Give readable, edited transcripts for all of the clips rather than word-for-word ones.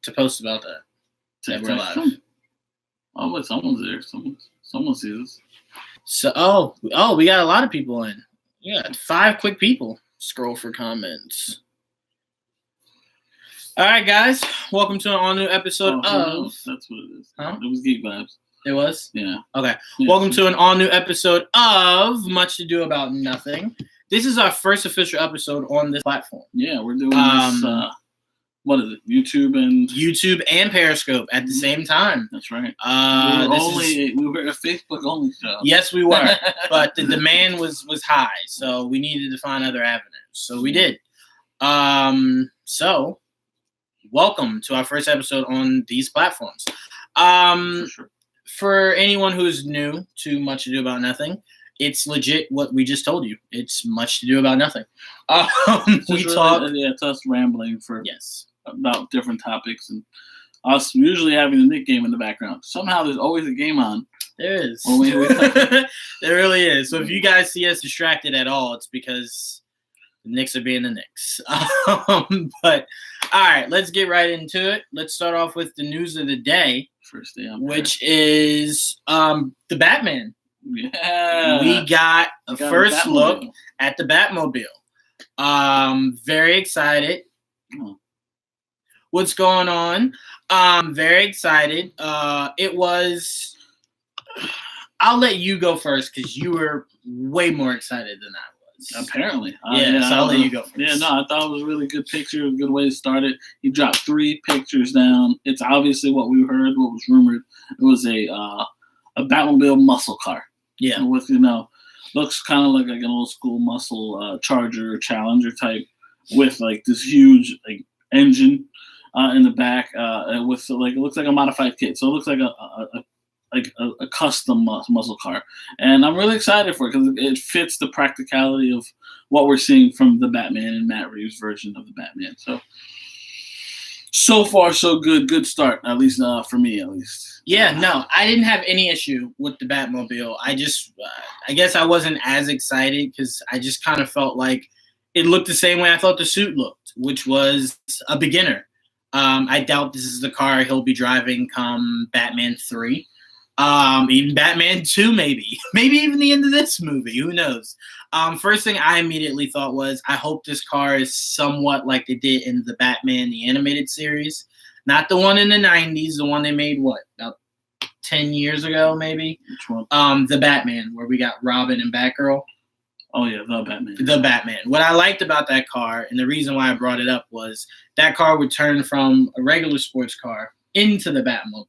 to post about that. That we're live. Oh, but someone's there. Someone sees us. So, we got a lot of people in. Yeah, 5 quick people. Scroll for comments. All right, guys. Welcome to an all-new episode of... That's what it is. Huh? It was Geek Vibes. It was? Yeah. Okay. Yeah. Welcome to an all-new episode of Much to Do About Nothing. This is our first official episode on this platform. Yeah, we're doing this... what is it? YouTube and Periscope at the same time. That's right. We were a Facebook only show. Yes, we were, but the demand was high, so we needed to find other avenues. So we did. So welcome to our first episode on these platforms. For sure. For anyone who's new to Much to Do About Nothing, it's legit what we just told you. It's much to do about nothing. We talk. Yeah, it's us rambling for yes. About different topics and us usually having the Nick game in the background. Somehow there's always a game on. There is. There really is. So if you guys see us distracted at all, it's because the Knicks are being the Knicks. But all right, let's get right into it. Let's start off with the news of the day. First day which is the Batman. Yeah. We got a first look at the Batmobile. Very excited. Oh. What's going on? Very excited. It was. I'll let you go first because you were way more excited than I was. Apparently. So I'll let you go first. Yeah, no, I thought it was a really good picture, a good way to start it. He dropped 3 pictures down. It's obviously what we heard, what was rumored. It was a Batmobile muscle car. Yeah. With, looks kind of like an old school muscle Charger Challenger type with like this huge like engine in the back with like, it looks like a modified kit. So it looks like a custom muscle car. And I'm really excited for it because it fits the practicality of what we're seeing from the Batman and Matt Reeves version of the Batman. So far, so good. Good start, at least for me, at least. Yeah, no, I didn't have any issue with the Batmobile. I just, I guess I wasn't as excited because I just kind of felt like it looked the same way I thought the suit looked, which was a beginner. I doubt this is the car he'll be driving come Batman 3. Even Batman 2, maybe even the end of this movie. Who knows? First thing I immediately thought was, I hope this car is somewhat like they did in the Batman, the animated series. Not the one in the 90s, the one they made, about 10 years ago, maybe? Which one? The Batman, where we got Robin and Batgirl. Oh, yeah, the Batman. The Batman. What I liked about that car, and the reason why I brought it up, was that car would turn from a regular sports car into the Batmobile.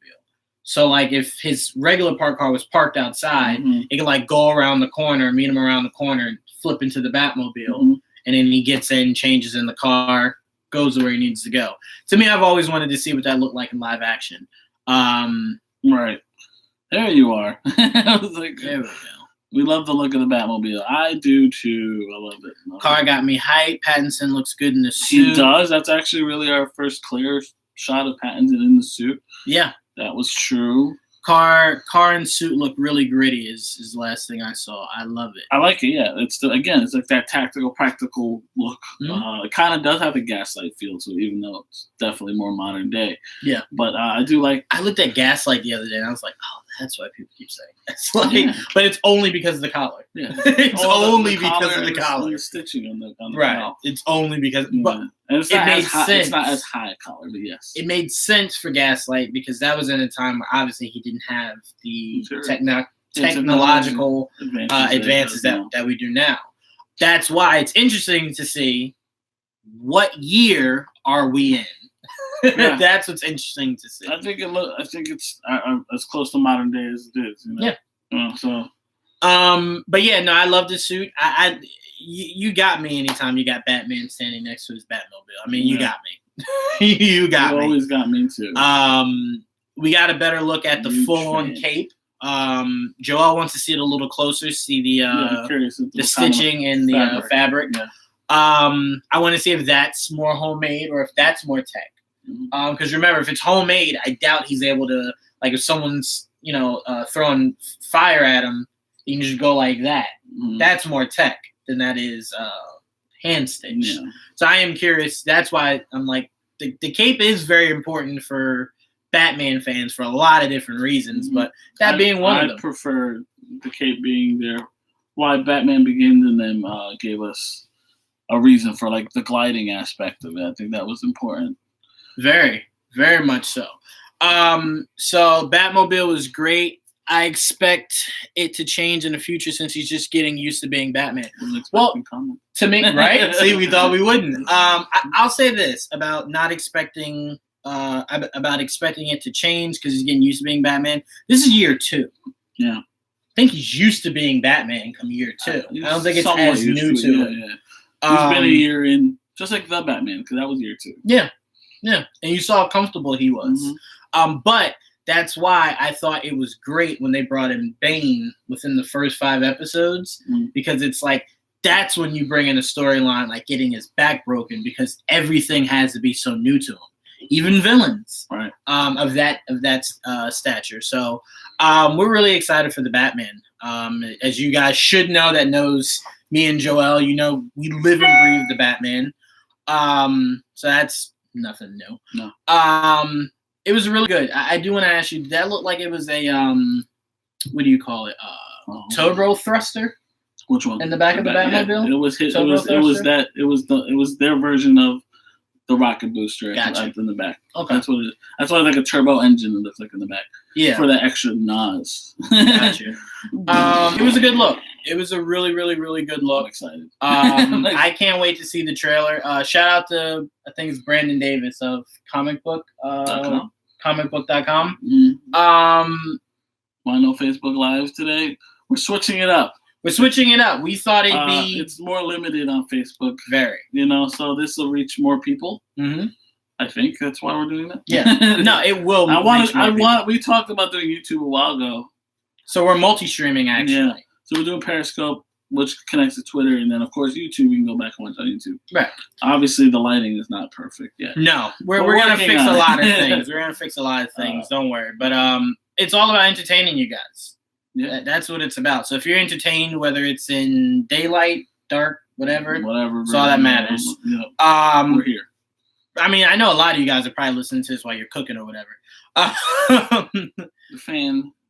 So, like, if his regular parked car was parked outside, it could, like, go around the corner, meet him around the corner, and flip into the Batmobile. And then he gets in, changes in the car, goes where he needs to go. To me, I've always wanted to see what that looked like in live action. Right. There you are. I was like, there we go. We love the look of the Batmobile. I do, too. I love it. Car got me hyped. Pattinson looks good in the suit. He does. That's actually really our first clear shot of Pattinson in the suit. Yeah. That was true. Car and suit look really gritty is the last thing I saw. I love it. I like it, yeah. It's like that tactical, practical look. It kind of does have a Gaslight feel to it, even though it's definitely more modern day. Yeah. But I do like... I looked at Gaslight the other day, and I was like, oh, that's why people keep saying that's like, But it's only because of the collar. Yeah. It's only because of the collar. The stitching on the right. collar. It's only because... But and it made sense. It's not as high a collar, but yes. It made sense for Gaslight because that was in a time where obviously he didn't have the technological advances that we do now. That's why it's interesting to see what year are we in. Yeah. That's what's interesting to see. I think it's as close to modern day as it is. Yeah. But yeah, no, I love the suit. You got me anytime you got Batman standing next to his Batmobile. I mean, you got me. You always got me too. We got a better look at the full-on cape. Joel wants to see it a little closer, see the stitching and the fabric. Yeah. I want to see if that's more homemade or if that's more tech. Because remember, if it's homemade, I doubt he's able to, like, if someone's throwing fire at him, you can just go like that. That's more tech than that is hand stitch. Yeah. So I am curious. That's why I'm like, the cape is very important for Batman fans for a lot of different reasons, but that being one of them. I prefer the cape being there. Why Batman Begins and then gave us a reason for like the gliding aspect of it. I think that was important. Very, very much so. So Batmobile was great. I expect it to change in the future since he's just getting used to being Batman. Well, to me, right? See, we thought we wouldn't. I'll say this about not expecting, about expecting it to change because he's getting used to being Batman. This is year 2. Yeah. I think he's used to being Batman come year 2. I don't think it's as new to it. Yeah. He's been a year in, just like the Batman, because that was year 2. Yeah. Yeah. And you saw how comfortable he was. But that's why I thought it was great when they brought in Bane within the first 5 episodes, because it's like that's when you bring in a storyline like getting his back broken because everything has to be so new to him, even villains of that stature. So we're really excited for the Batman. As you guys should know that knows me and Joel, you know we live and breathe the Batman. So that's nothing new. No. It was really good. I do want to ask you, did that look like it was a what do you call it? Turbo thruster? Which one? In the back of the Batmobile? Yeah. It was their version of the rocket booster in the back. Okay. That's what it is. That's why like a turbo engine it looks like in the back. Yeah. For the extra nos. Gotcha. It was a good look. It was a really, really, really good look. I'm excited. I can't wait to see the trailer. Shout out to, I think it's Brandon Davis of comicbook.com. Want to know Facebook Live today? We're switching it up. We thought it'd be... It's more limited on Facebook. Very. You know, so this will reach more people. Mm-hmm. I think that's why we're doing that. Yeah. No, it will. We talked about doing YouTube a while ago. So we're multi-streaming, actually. Yeah. So we're doing Periscope, which connects to Twitter, and then, of course, YouTube. You can go back and watch on YouTube. Right. Obviously, the lighting is not perfect yet. No. We're going to fix a lot of things. We're going to fix a lot of things. Don't worry. But it's all about entertaining you guys. Yeah. That's what it's about. So if you're entertained, whether it's in daylight, dark, whatever, it's all that matters. Yeah. We're here. I mean, I know a lot of you guys are probably listening to this while you're cooking or whatever.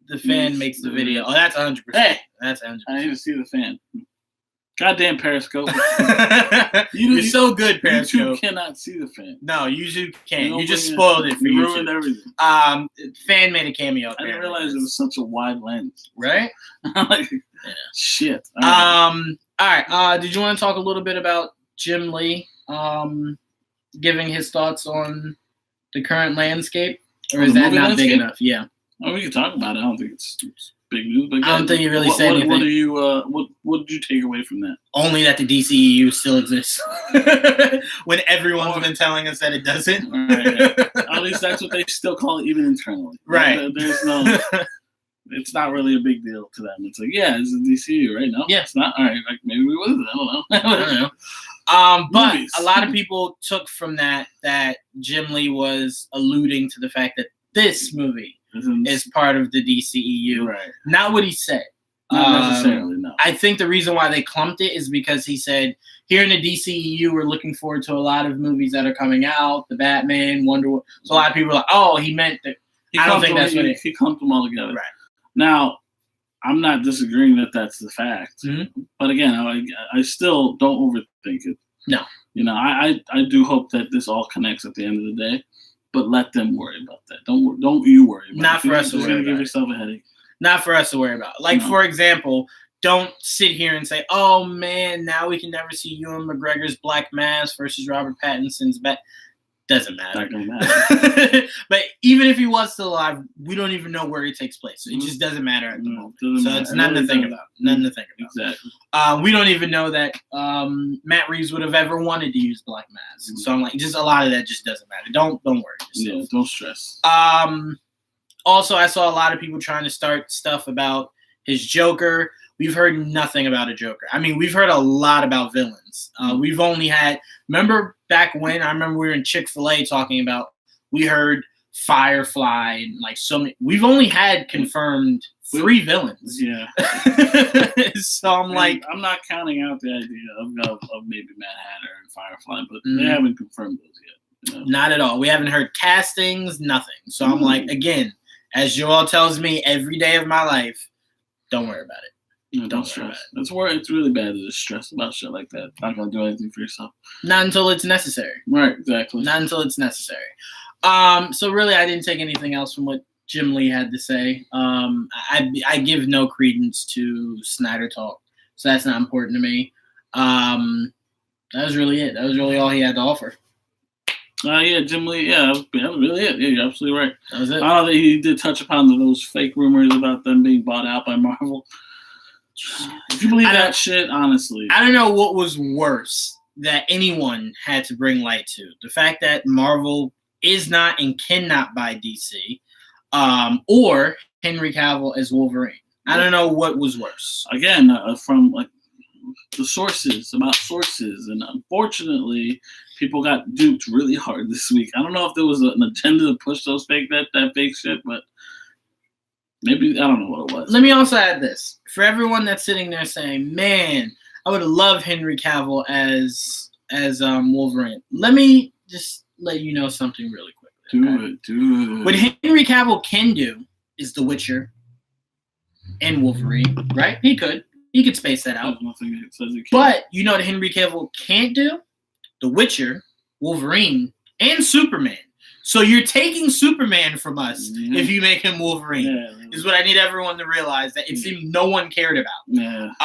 The fan makes the video. Oh, that's 100%. Hey, that's 100%. I need to see the fan. Goddamn Periscope. You're so good, Periscope. YouTube cannot see the fan. No, YouTube can't. You just spoiled it for you. Ruined everything. Fan made a cameo. I didn't realize it was such a wide lens. Right? Shit. All right. Did you want to talk a little bit about Jim Lee giving his thoughts on the current landscape? Or is that not big enough? Yeah. Oh, we can talk about it. I don't think it's big news. But I don't think you really said anything. What did you take away from that? Only that the DCEU still exists. When everyone's been telling us that it doesn't. Right, yeah. At least that's what they still call it, even internally. Right. There's no... It's not really a big deal to them. It's like, yeah, it's a DCU, right? No, yeah, it's not. All right, like maybe we would. I don't know. But Movies. A lot of people took from that Jim Lee was alluding to the fact that this movie is part of the DCEU. Right. Not what he said. Not necessarily, no. I think the reason why they clumped it is because he said, here in the DCEU, we're looking forward to a lot of movies that are coming out, the Batman, Wonder Woman. So a lot of people are like, oh, he meant that. I don't think that's what he clumped them all together. Right. Now, I'm not disagreeing that that's the fact. Mm-hmm. But again, I still don't overthink it. No. You know, I do hope that this all connects at the end of the day, but let them worry about that. Don't you worry about it. Not for us to worry about. You're going to give yourself a headache. Not for us to worry about. Like, for example, don't sit here and say, oh, man, now we can never see Ewan McGregor's Black Mass versus Robert Pattinson's Bat. Doesn't matter. Not gonna matter. But even if he was still alive, we don't even know where he takes place. So it just doesn't matter at the moment. So it's nothing to think about. Nothing to think about. Exactly. We don't even know that Matt Reeves would have ever wanted to use Black Mask. Mm-hmm. So I'm like, just a lot of that just doesn't matter. Don't worry. Yeah, don't stress. Also, I saw a lot of people trying to start stuff about his Joker. We've heard nothing about a Joker. I mean, we've heard a lot about villains. We've only had, remember back when, I remember we were in Chick-fil-A talking about, we heard Firefly and like so many, we've only had confirmed 3 villains. Yeah. So I'm like, I'm not counting out the idea of maybe Mad Hatter and Firefly, but they haven't confirmed those yet. No. Not at all. We haven't heard castings, nothing. So I'm like, again, as Joel tells me every day of my life, don't worry about it. No, don't stress. It's really bad to just stress about shit like that. Not gonna do anything for yourself. Not until it's necessary. Right, exactly. Not until it's necessary. So really, I didn't take anything else from what Jim Lee had to say. I give no credence to Snyder talk, so that's not important to me. That was really it. That was really all he had to offer. Jim Lee. Yeah, that was really it. Yeah, you're absolutely right. That was it. I know that he did touch upon those fake rumors about them being bought out by Marvel. If you believe that shit, honestly, I don't know what was worse that anyone had to bring light to. The fact that Marvel is not and cannot buy DC, or Henry Cavill as Wolverine. I don't know what was worse. Again, from like the sources, and unfortunately, people got duped really hard this week. I don't know if there was an agenda to push those that fake shit, but maybe I don't know what it was. Let me also add this for everyone that's sitting there saying, "Man, I would have loved Henry Cavill as Wolverine." Let me just let you know something really quick. Do it. What Henry Cavill can do is The Witcher and Wolverine, right? He could space that out. Nothing that says he can't. But you know what Henry Cavill can't do? The Witcher, Wolverine, and Superman. So you're taking Superman from us if you make him Wolverine. Is what I need everyone to realize that it seemed no one cared about.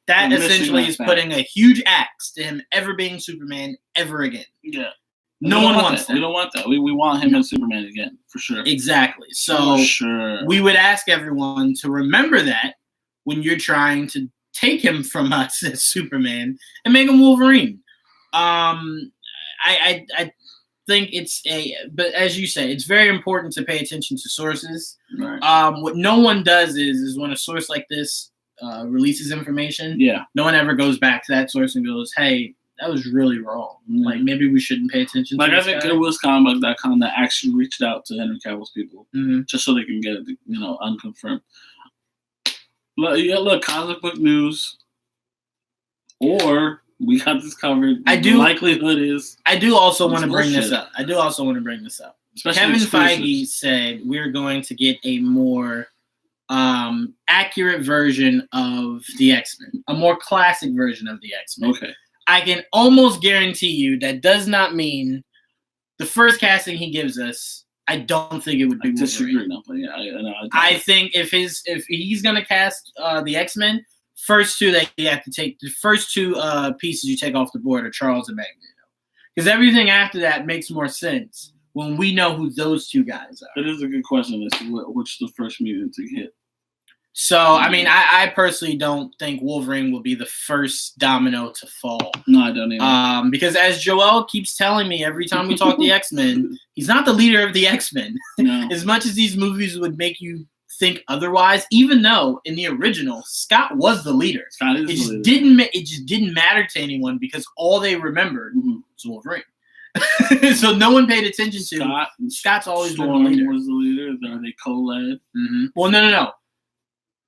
That essentially is putting a huge axe to him ever being Superman ever again. Yeah. No one wants that. We don't want that. We want him as Superman again, for sure. Exactly. So we would ask everyone to remember that when you're trying to take him from us as Superman and make him Wolverine. I think but as you say, it's very important to pay attention to sources. Right. What no one does is when a source like this releases information, no one ever goes back to that source and goes, hey, that was really wrong. Like, maybe we shouldn't pay attention to I think it was comic.com that actually reached out to Henry Cavill's people just so they can get it, unconfirmed. Look, comic book news, or we got this covered. The likelihood is. I do also want to bring this up. Especially Kevin exclusives. Feige said we're going to get a more accurate version of the X-Men, a more classic version of the X-Men. Okay. I can almost guarantee you that does not mean the first casting he gives us. I don't think it would be. I disagree. No, but I think if he's gonna cast the X-Men, first two that you have to take, the first two pieces you take off the board are Charles and Magneto, because everything after that makes more sense when we know who those two guys are. It is a good question as to which the first mutant to hit. So, I mean, I personally don't think Wolverine will be the first domino to fall. No, I don't either. Because as Joel keeps telling me every time we talk the X-Men, he's not the leader of the X-Men. No. As much as these movies would make you think otherwise, even though in the original, Scott was the leader. It just didn't matter to anyone because all they remembered was Wolverine. So no one paid attention to Scott's always been the leader. Was the leader. Are they co-led? Well, no.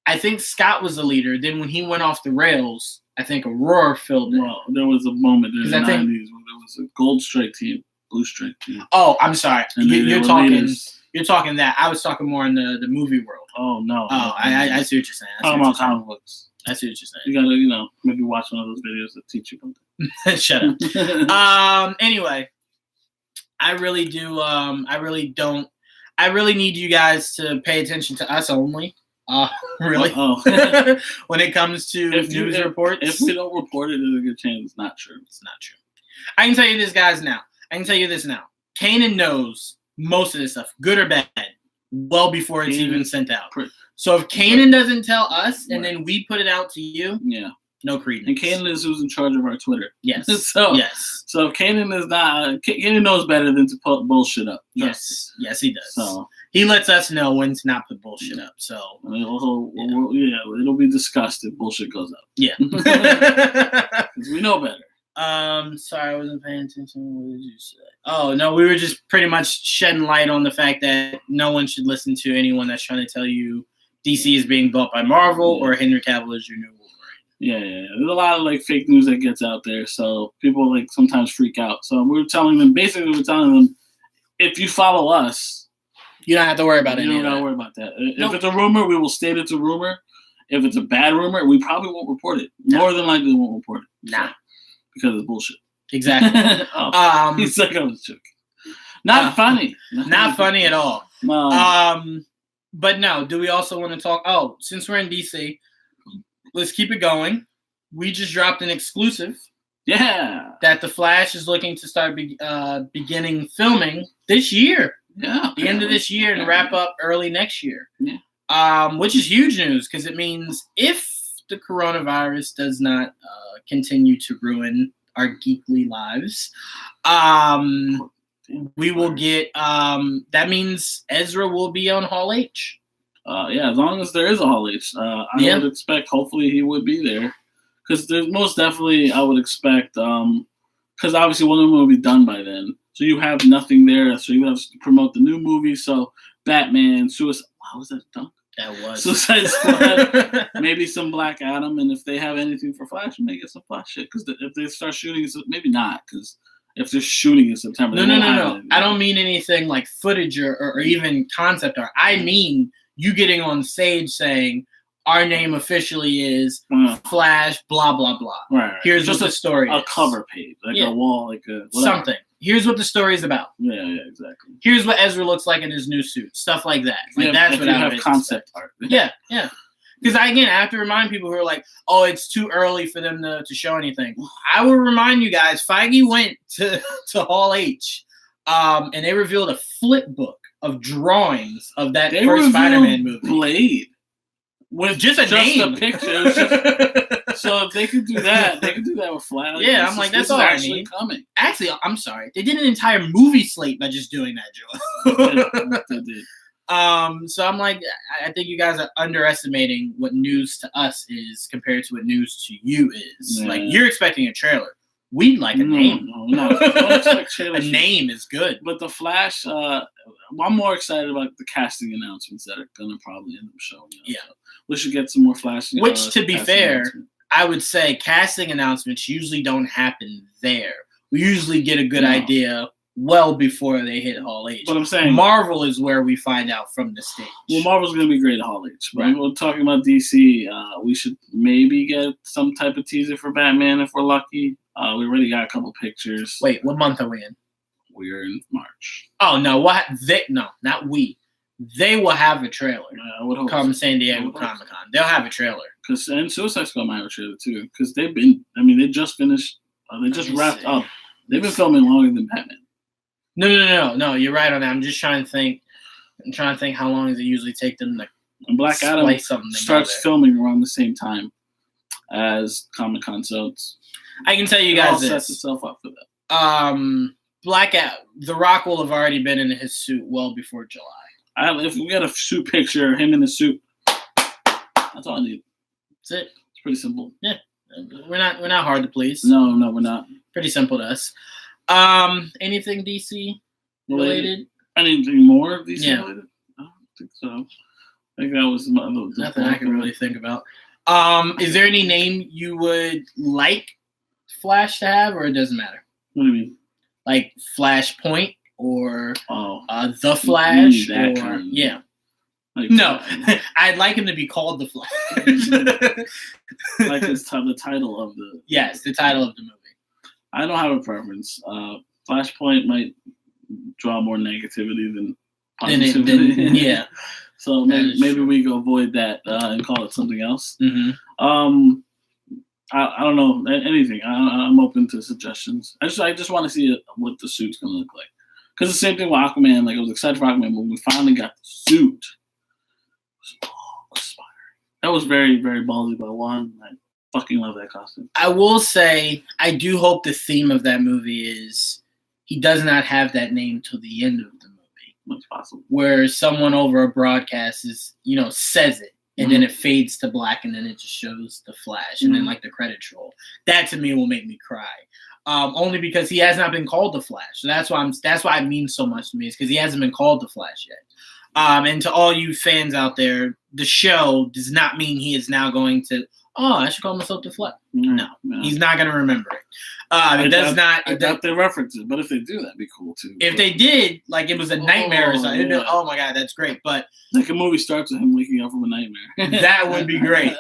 I think Scott was the leader. Then when he went off the rails, I think Aurora filled in. Well, there was a moment in the 90s when there was a gold strike team, blue strike team. Oh, I'm sorry. You're talking that. I was talking more in the movie world. Oh, no. Oh, I see what you're saying. Talking about comic books. I see what you're saying. You gotta, maybe watch one of those videos that teach you about that. Shut up. Anyway, I really need you guys to pay attention to us only. Really? When it comes to news reports? If we don't report it, there's a good chance it's not true. It's not true. I can tell you this, guys, now. Kanan knows most of this stuff, good or bad, well before it's even sent out. So if Kanan doesn't tell us and then we put it out to you, no credence. And Kanan is who's in charge of our Twitter. Yes. So if Kanan is not, Kanan knows better than to put bullshit up. Yes, he does. So he lets us know when to not put bullshit up. So it'll be discussed if bullshit goes up. Yeah. Because we know better. Sorry, I wasn't paying attention. What did you say? Oh, no, we were just pretty much shedding light on the fact that no one should listen to anyone that's trying to tell you DC is being bought by Marvel or Henry Cavill is your new Wolverine. Yeah. There's a lot of like fake news that gets out there, so people like sometimes freak out. So we're telling them if you follow us, you don't have to worry about it. You don't gotta worry about that. If it's a rumor, we will state it's a rumor. If it's a bad rumor, we probably won't report it. No. More than likely, we won't report it. Nah, because it's bullshit. Exactly. He's like, I was joking. Not funny. Not funny at all. No. But no, do we also want to talk? Oh, since we're in DC, let's keep it going. We just dropped an exclusive. Yeah. That The Flash is looking to start beginning filming this year. Yeah. The end of this year and wrap up early next year. Yeah. Which is huge news because it means if the coronavirus does not continue to ruin our geekly lives, we will get that means Ezra will be on Hall H. Yeah, as long as there is a Hall H, I would expect hopefully he would be there, because there's most definitely I would expect because obviously one of them will be done by then, so you have nothing there, so you have to promote the new movie. So Batman, Suicide, how was that done? That was Suicide Squad, maybe some Black Adam, and if they have anything for Flash, maybe get some Flash shit. Because if they start shooting, maybe not. Because if they're shooting in September, no. I don't mean anything like footage or even concept art. I mean you getting on stage saying our name officially is Flash, blah blah blah. Right. Here's just what the story is. A cover page, like a wall, like a whatever. Something. Here's what the story is about. Yeah, exactly. Here's what Ezra looks like in his new suit. Stuff like that. Like that's what I would have concept art. Yeah. Because I have to remind people who are like, oh, it's too early for them to show anything. I will remind you guys, Feige went to Hall H, and they revealed a flip book of drawings of that first Spider-Man movie. Blade. With just a name. A picture. So if they could do that, they could do that with Flash. Yeah, I'm like, that's all I need. Coming. Actually, I'm sorry. They did an entire movie slate by just doing that, Joe. They did. So I'm like, I think you guys are underestimating what news to us is compared to what news to you is. Yeah. Like, you're expecting a trailer. We'd like a name. No. Don't expect trailers. A name is good. But the Flash, I'm more excited about the casting announcements that are going to probably end up showing. Yeah. So we should get some more Flash. Which, to be fair, I would say casting announcements usually don't happen there. We usually get a good idea well before they hit Hall H. But I'm saying Marvel is where we find out from the stage. Well, Marvel's going to be great at Hall H. But we're talking about DC. We should maybe get some type of teaser for Batman if we're lucky. We already got a couple pictures. Wait, what month are we in? We're in March. Oh, no. No, not we. They will have a trailer. I would hope come San Diego Comic-Con. They'll have a trailer. And Suicide Squad might have a trailer too. Because they just finished. They just wrapped up. They've been filming longer than Batman. No. You're right on that. I'm just trying to think. I'm trying to think how long does it usually take them to and Black Adam starts filming around the same time as Comic-Con, so I can tell you guys this. Sets itself up for that. Black Adam, The Rock will have already been in his suit well before July. If we get a suit picture, him in the suit, that's all I need. That's it. It's pretty simple. Yeah, we're not hard to please. No, we're not. Pretty simple to us. Anything DC related? Anything more DC related? I don't think so. I think that was nothing I can really think about. Is there any name you would like Flash to have, or it doesn't matter? What do you mean? Like Flashpoint or The Flash? Yeah. Like, no, I'd like him to be called The Flash. Like the title of the... Yes, the title of the movie. I don't have a preference. Flashpoint might draw more negativity than positivity. Yeah. So maybe we can avoid that and call it something else. Mm-hmm. I don't know anything. I'm open to suggestions. I just want to see what the suit's gonna look like. Because the same thing with Aquaman. Like I was excited for Aquaman, but when we finally got the suit, it was aspiring. That was very, very ballsy by one. I fucking love that costume. I will say I do hope the theme of that movie is he does not have that name till the end of the movie. That's possible. Where someone over a broadcast says it. And then it fades to black, and then it just shows the Flash, and then like the credits roll. That to me will make me cry, only because he has not been called the Flash. So that's why it means so much to me, is because he hasn't been called the Flash yet. And to all you fans out there, the show does not mean he is now going to Oh, I should call myself deflect. No, he's not gonna remember it. I doubt they reference it, but if they do, that'd be cool too. If they did, like it was a nightmare or something, yeah. oh my god, that's great. But like a movie starts with him waking up from a nightmare. That would be great.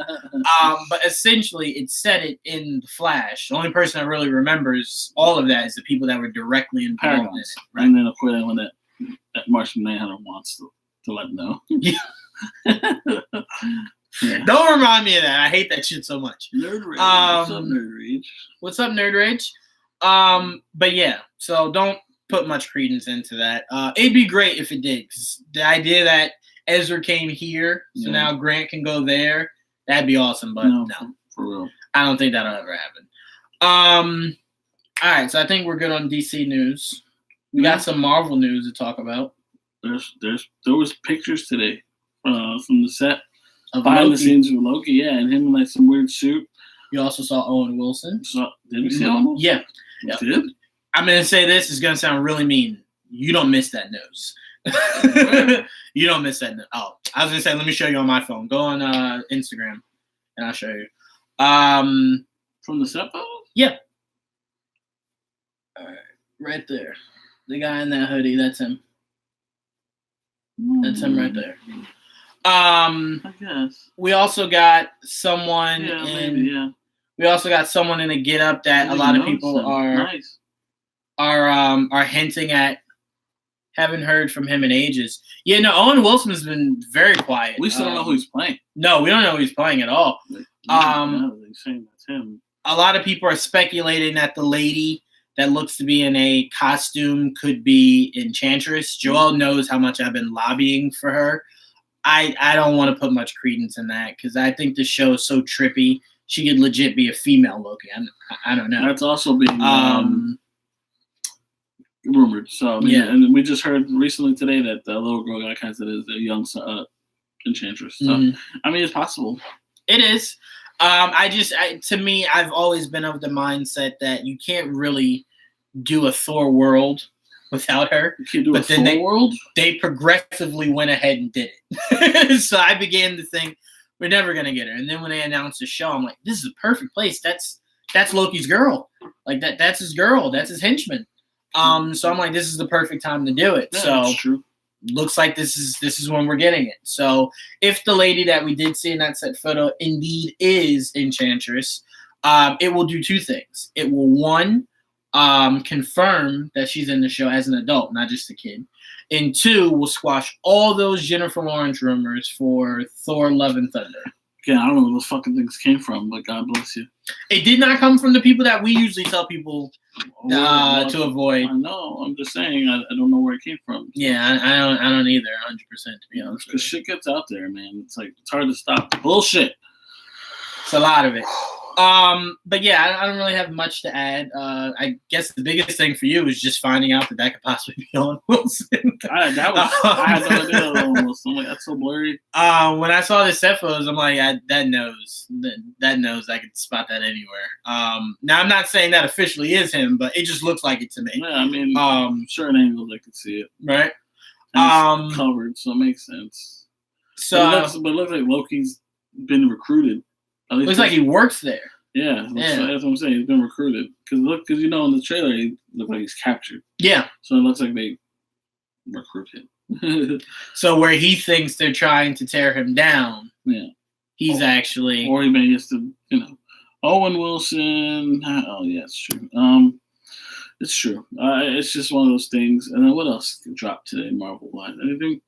But essentially, it said it in the Flash. The only person that really remembers all of that is the people that were directly involved in it. Right? And then of course, when that Martian Manhunter wants to let them know. Yeah. Don't remind me of that. I hate that shit so much. Nerd Rage. What's up, Nerd Rage? What's up, Nerd Rage? But yeah, so don't put much credence into that. It'd be great if it did, because the idea that Ezra came here, so now Grant can go there, that'd be awesome. But no, for real, I don't think that'll ever happen. All right, so I think we're good on DC news. We got some Marvel news to talk about. There was pictures today from the set. Behind the scenes with Loki, and him in like some weird suit. You also saw Owen Wilson. Did we see Owen? Yeah. Did? I'm going to say this is going to sound really mean. You don't miss that news. You don't miss that news. Oh, I was going to say, let me show you on my phone. Go on Instagram, and I'll show you. From the set photos? Yeah. All right. Right there. The guy in that hoodie, that's him. That's him right there. I guess. We also got someone we also got someone in a get up that a lot of people are hinting at. Haven't heard from him in ages. Yeah, no, Owen Wilson has been very quiet. We still don't know who he's playing. No, we don't know who he's playing at all. They're saying that's him. A lot of people are speculating that the lady that looks to be in a costume could be Enchantress. Joelle knows how much I've been lobbying for her. I don't want to put much credence in that because I think the show is so trippy. She could legit be a female Loki. I don't know. That's also being rumored. So yeah, and we just heard recently today that the little girl got casted as a young Enchantress. So I mean, it's possible. It is. To me, I've always been of the mindset that you can't really do a Thor world without her. But then they progressively went ahead and did it. So I began to think we're never gonna get her. And then when they announced the show, I'm like, this is a perfect place. That's Loki's girl. Like that's his girl. That's his henchman. So I'm like, this is the perfect time to do it. Yeah, so that's true. Looks like this is when we're getting it. So if the lady that we did see in that set photo indeed is Enchantress, it will do two things. It will, one, confirm that she's in the show as an adult, not just a kid. And two, will squash all those Jennifer Lawrence rumors for Thor: Love and Thunder. Yeah, I don't know where those fucking things came from, but God bless you. It did not come from the people that we usually tell people to avoid. I know. I'm just saying. I don't know where it came from. Yeah, I don't either. 100%, to be honest. Because shit gets out there, man. It's hard to stop. Bullshit. It's a lot of it. But yeah, I don't really have much to add. I guess the biggest thing for you is just finding out that could possibly be Owen Wilson. I had no idea Owen Wilson. I'm like, that's so blurry. When I saw the set photos, I'm like, that knows I could spot that anywhere. Now I'm not saying that officially is him, but it just looks like it to me. Yeah, I mean, certain angles I could see it. Right. And it's covered, so it makes sense. So, but it looks like Loki's been recruited. Looks like he works there. Yeah, that's what I'm saying. He's been recruited because in the trailer he looked like he's captured. Yeah, so it looks like they recruit him. So where he thinks they're trying to tear him down, he's actually, or he may just Owen Wilson. Oh yeah, it's true. It's true. It's just one of those things. And then what else dropped today, Marvel wise? Anything?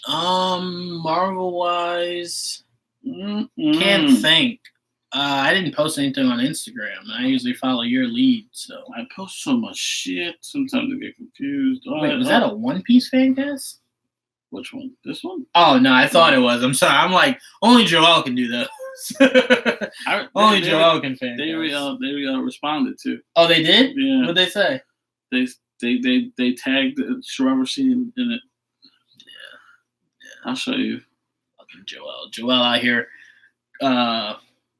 Marvel wise. Can't think. I didn't post anything on Instagram. I usually follow your lead, so I post so much shit. Sometimes I get confused. Wait, was that a One Piece fan cast? Which one? This one? Oh no, I thought it was. I'm sorry. I'm like, only Joelle can do those. Only Joelle can fan. They responded too. Oh, they did? Yeah. What'd they say? They tagged Trevor scene in it. Yeah. I'll show you. Joelle out here.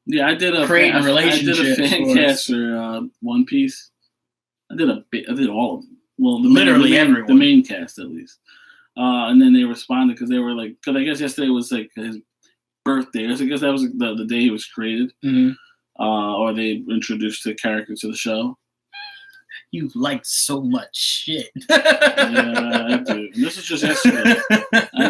Yeah, I did a creating relationships. I did a fan cast for One Piece. I did all of them. Well, literally everyone. The main cast at least. And then they responded because they were like, because I guess yesterday was like birthday. I guess that was the day he was created, or they introduced the character to the show. You like so much shit. Yeah, I do. This was just yesterday.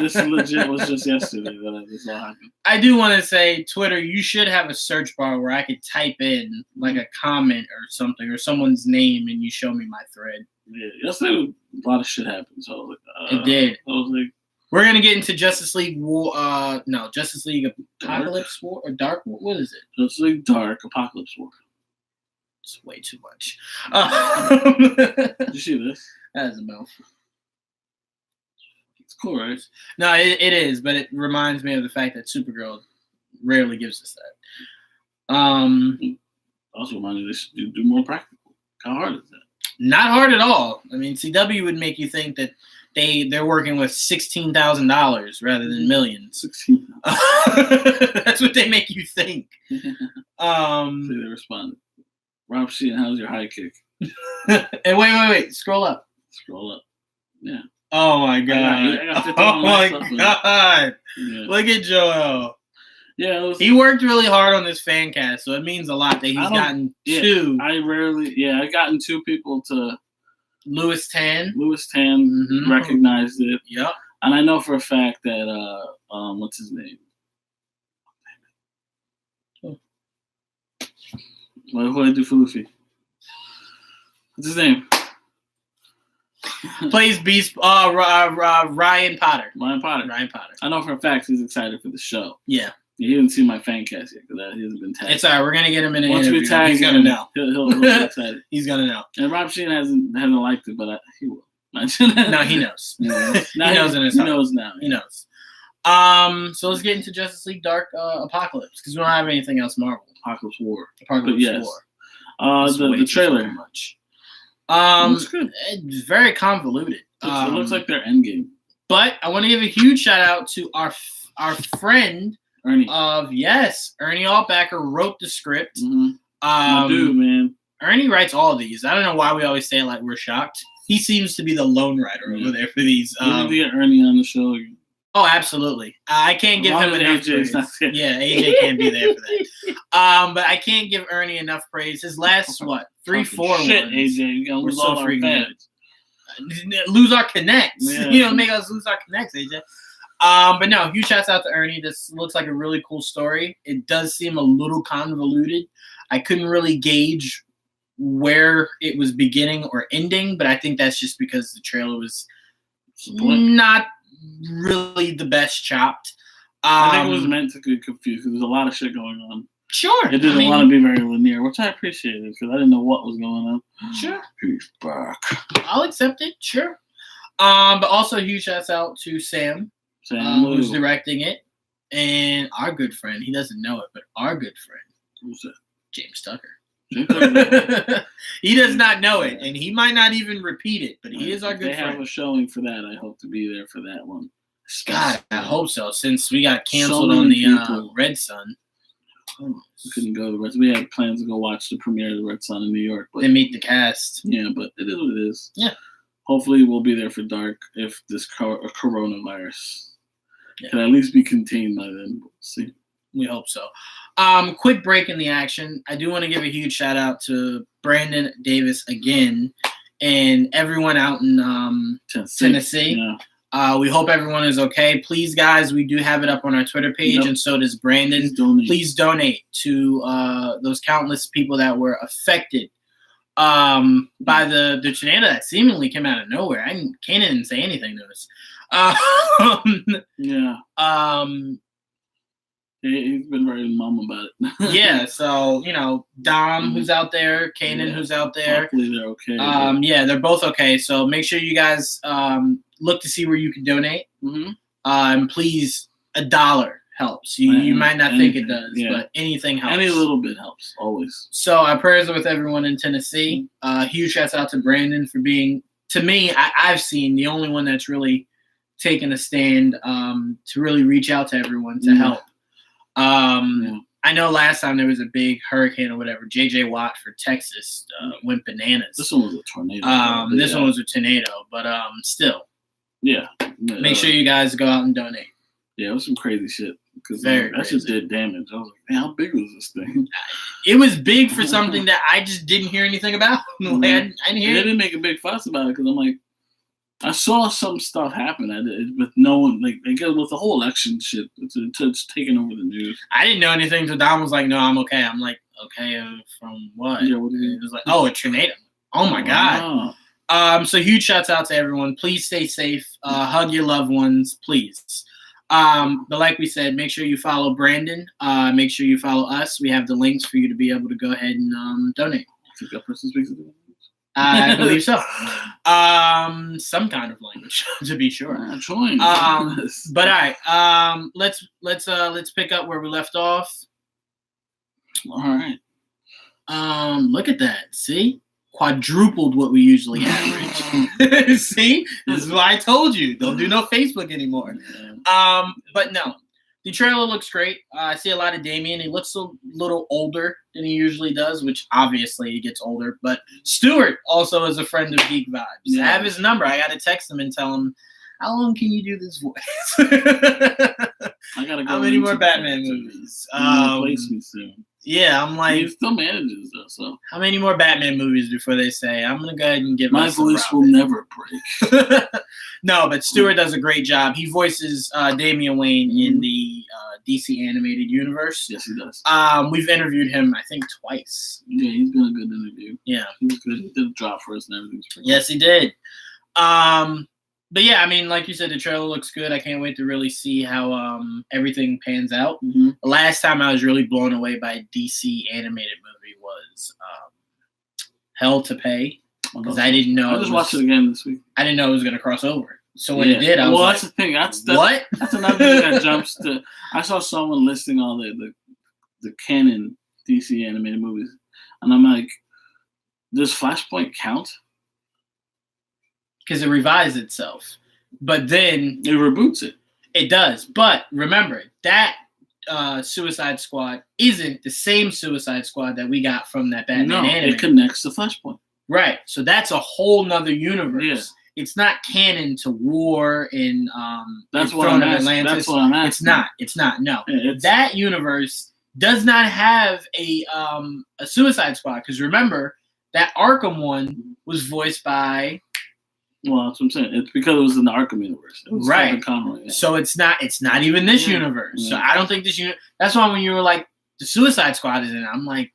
This legit was just yesterday that this all happened. I do want to say, Twitter, you should have a search bar where I could type in like a comment or something or someone's name and you show me my thread. Yeah, yesterday a lot of shit happened. So it did. I was like, we're gonna get into Justice League War. No, Justice League Apocalypse War or Dark War. What is it? Justice League Dark Apocalypse War. It's way too much. Did you see this? That is a mouthful. It's cool, right? No, it is, but it reminds me of the fact that Supergirl rarely gives us that. Also reminds me they should do more practical. How hard is that? Not hard at all. I mean, CW would make you think that they're working with $16,000 rather than millions. 16. That's what they make you think. So they responded. Rob Sheehan, how's your high kick? And wait. Scroll up. Yeah. Oh my god. Oh my god. Yeah. Look at Joel. Yeah, he worked really hard on this fan cast, so it means a lot that he's gotten two. I gotten two people to. Louis Tan recognized it. Yep. And I know for a fact that what's his name? What did I do for Luffy? What's his name? Plays Beast. Ryan Potter. Ryan Potter. I know for a fact he's excited for the show. Yeah. He didn't see my fan cast yet because he hasn't been tagged. It's all right. We're gonna get him in an interview. We tag he's gonna know. He'll be excited. He's gonna know. And Rob Sheehan hasn't liked it, but he will. No, he knows. He knows in his heart. He knows now. He knows. So let's get into Justice League Dark Apocalypse because we don't have anything else Marvel. Apocalypse War. War. The trailer. Much. Looks good. It's very convoluted. It looks like their endgame. But I want to give a huge shout out to our friend Ernie. Ernie Altbacker wrote the script. My dude, man. Ernie writes all these. I don't know why we always say it like we're shocked. He seems to be the lone writer over there for these. We need to get Ernie on the show again. Oh, absolutely. I can't give him enough praise. Yeah, AJ can't be there for that. But I can't give Ernie enough praise. His last, 3-4 ones. Shit, AJ. You're going to lose all our fans. Lose our connects. Yeah. Make us lose our connects, AJ. But no, huge shouts out to Ernie. This looks like a really cool story. It does seem a little convoluted. I couldn't really gauge where it was beginning or ending, but I think that's just because the trailer was not really the best chopped. I think it was meant to get confused because there's a lot of shit going on. Sure. It didn't want to be very linear, which I appreciated because I didn't know what was going on. Sure. He's back. I'll accept it. Sure. But also huge shouts out to Sam who's directing it, and our good friend. He doesn't know it, but our good friend. Who's that? James Tucker. He does not know it, and he might not even repeat it, but he is our good friend. They have a showing for that. I hope to be there for that one. God, I hope so, since we got canceled on the Red Sun. We couldn't go to the Red Sun. We had plans to go watch the premiere of the Red Sun in New York. But they meet the cast. Yeah, but it is what it is. Yeah. Hopefully we'll be there for Dark if this coronavirus can at least be contained by then. We'll see. We hope so. Quick break in the action. I do want to give a huge shout out to Brandon Davis again and everyone out in Tennessee. Yeah. We hope everyone is okay. Please, guys, we do have it up on our Twitter page, and so does Brandon. Please donate to those countless people that were affected by the tornado that seemingly came out of nowhere. Kanan didn't say anything to us. He's been very mum about it. Yeah, so Dom, who's out there, Kanan, who's out there. Hopefully they're okay. Yeah, they're both okay. So make sure you guys look to see where you can donate. And please, $1 helps. You might not think it does, but anything helps. Any little bit helps, always. So our prayers are with everyone in Tennessee. Huge shouts out to Brandon for being, to me, I've seen the only one that's really taken a stand to really reach out to everyone to help. I know last time there was a big hurricane or whatever, J.J. Watt for Texas went bananas. This one was a tornado. This one was a tornado, but still. Yeah. Make sure you guys go out and donate. Yeah, it was some crazy shit. Because Very that shit did damage. I was like, man, how big was this thing? It was big for something that I just didn't hear anything about. I didn't hear. They didn't make a big fuss about it because I'm like, I saw some stuff happen with no one, like with the whole election shit. It's taking over the news. I didn't know anything until Don was like, "No, I'm okay." I'm like, "Okay, from what?" Yeah, what do you mean? It was like, "Oh, a tornado." Oh my god. So huge shouts out to everyone. Please stay safe. Hug your loved ones, please. But like we said, make sure you follow Brandon. Make sure you follow us. We have the links for you to be able to go ahead and donate. I think that person speaks English. I believe so. Some kind of language, to be sure. Join. But all right. Let's pick up where we left off. All right. Look at that. See? Quadrupled what we usually average. See? This is why I told you. Don't do no Facebook anymore. But no. The trailer looks great. I see a lot of Damian. He looks a little older than he usually does, which obviously he gets older. But Stuart also is a friend of Geek Vibes. Yeah. I have his number. I got to text him and tell him, how long can you do this voice? I gotta go. How many more Batman movies? Replace me soon. Yeah, I'm like. He still manages though. So how many more Batman movies before they say I'm gonna go ahead and give my voice will never break? No, but Stuart does a great job. He voices Damian Wayne in the DC animated universe. Yes, he does. We've interviewed him, I think, twice. Yeah, he's been a good interview. Yeah, he was good. He did a drop for us and everything. Yes, he did. But yeah, I mean, like you said, the trailer looks good. I can't wait to really see how everything pans out. Mm-hmm. The last time I was really blown away by a DC animated movie was Hell to Pay, because I didn't know. I just watched it again this week. I didn't know it was going to cross over. So when it did, I was well, like, that's the thing. What? That's another thing that jumps to. I saw someone listing all the canon DC animated movies, and I'm like, does Flashpoint count? Because it revises itself, but then it reboots it. It does, but remember that Suicide Squad isn't the same Suicide Squad that we got from that Batman anime. It connects to Flashpoint. Right, so that's a whole nother universe. Yeah. It's not canon to War in that's what I'm asking. Atlantis. That's what I'm asking. It's not. No, that universe does not have a Suicide Squad, because remember that Arkham one was voiced by. Well, that's what I'm saying. It's because it was in the Arkham universe. It was right. Conroy, yeah. So it's not even this universe. Yeah. So I don't think this universe. That's why when you were like, the Suicide Squad is in it, I'm like,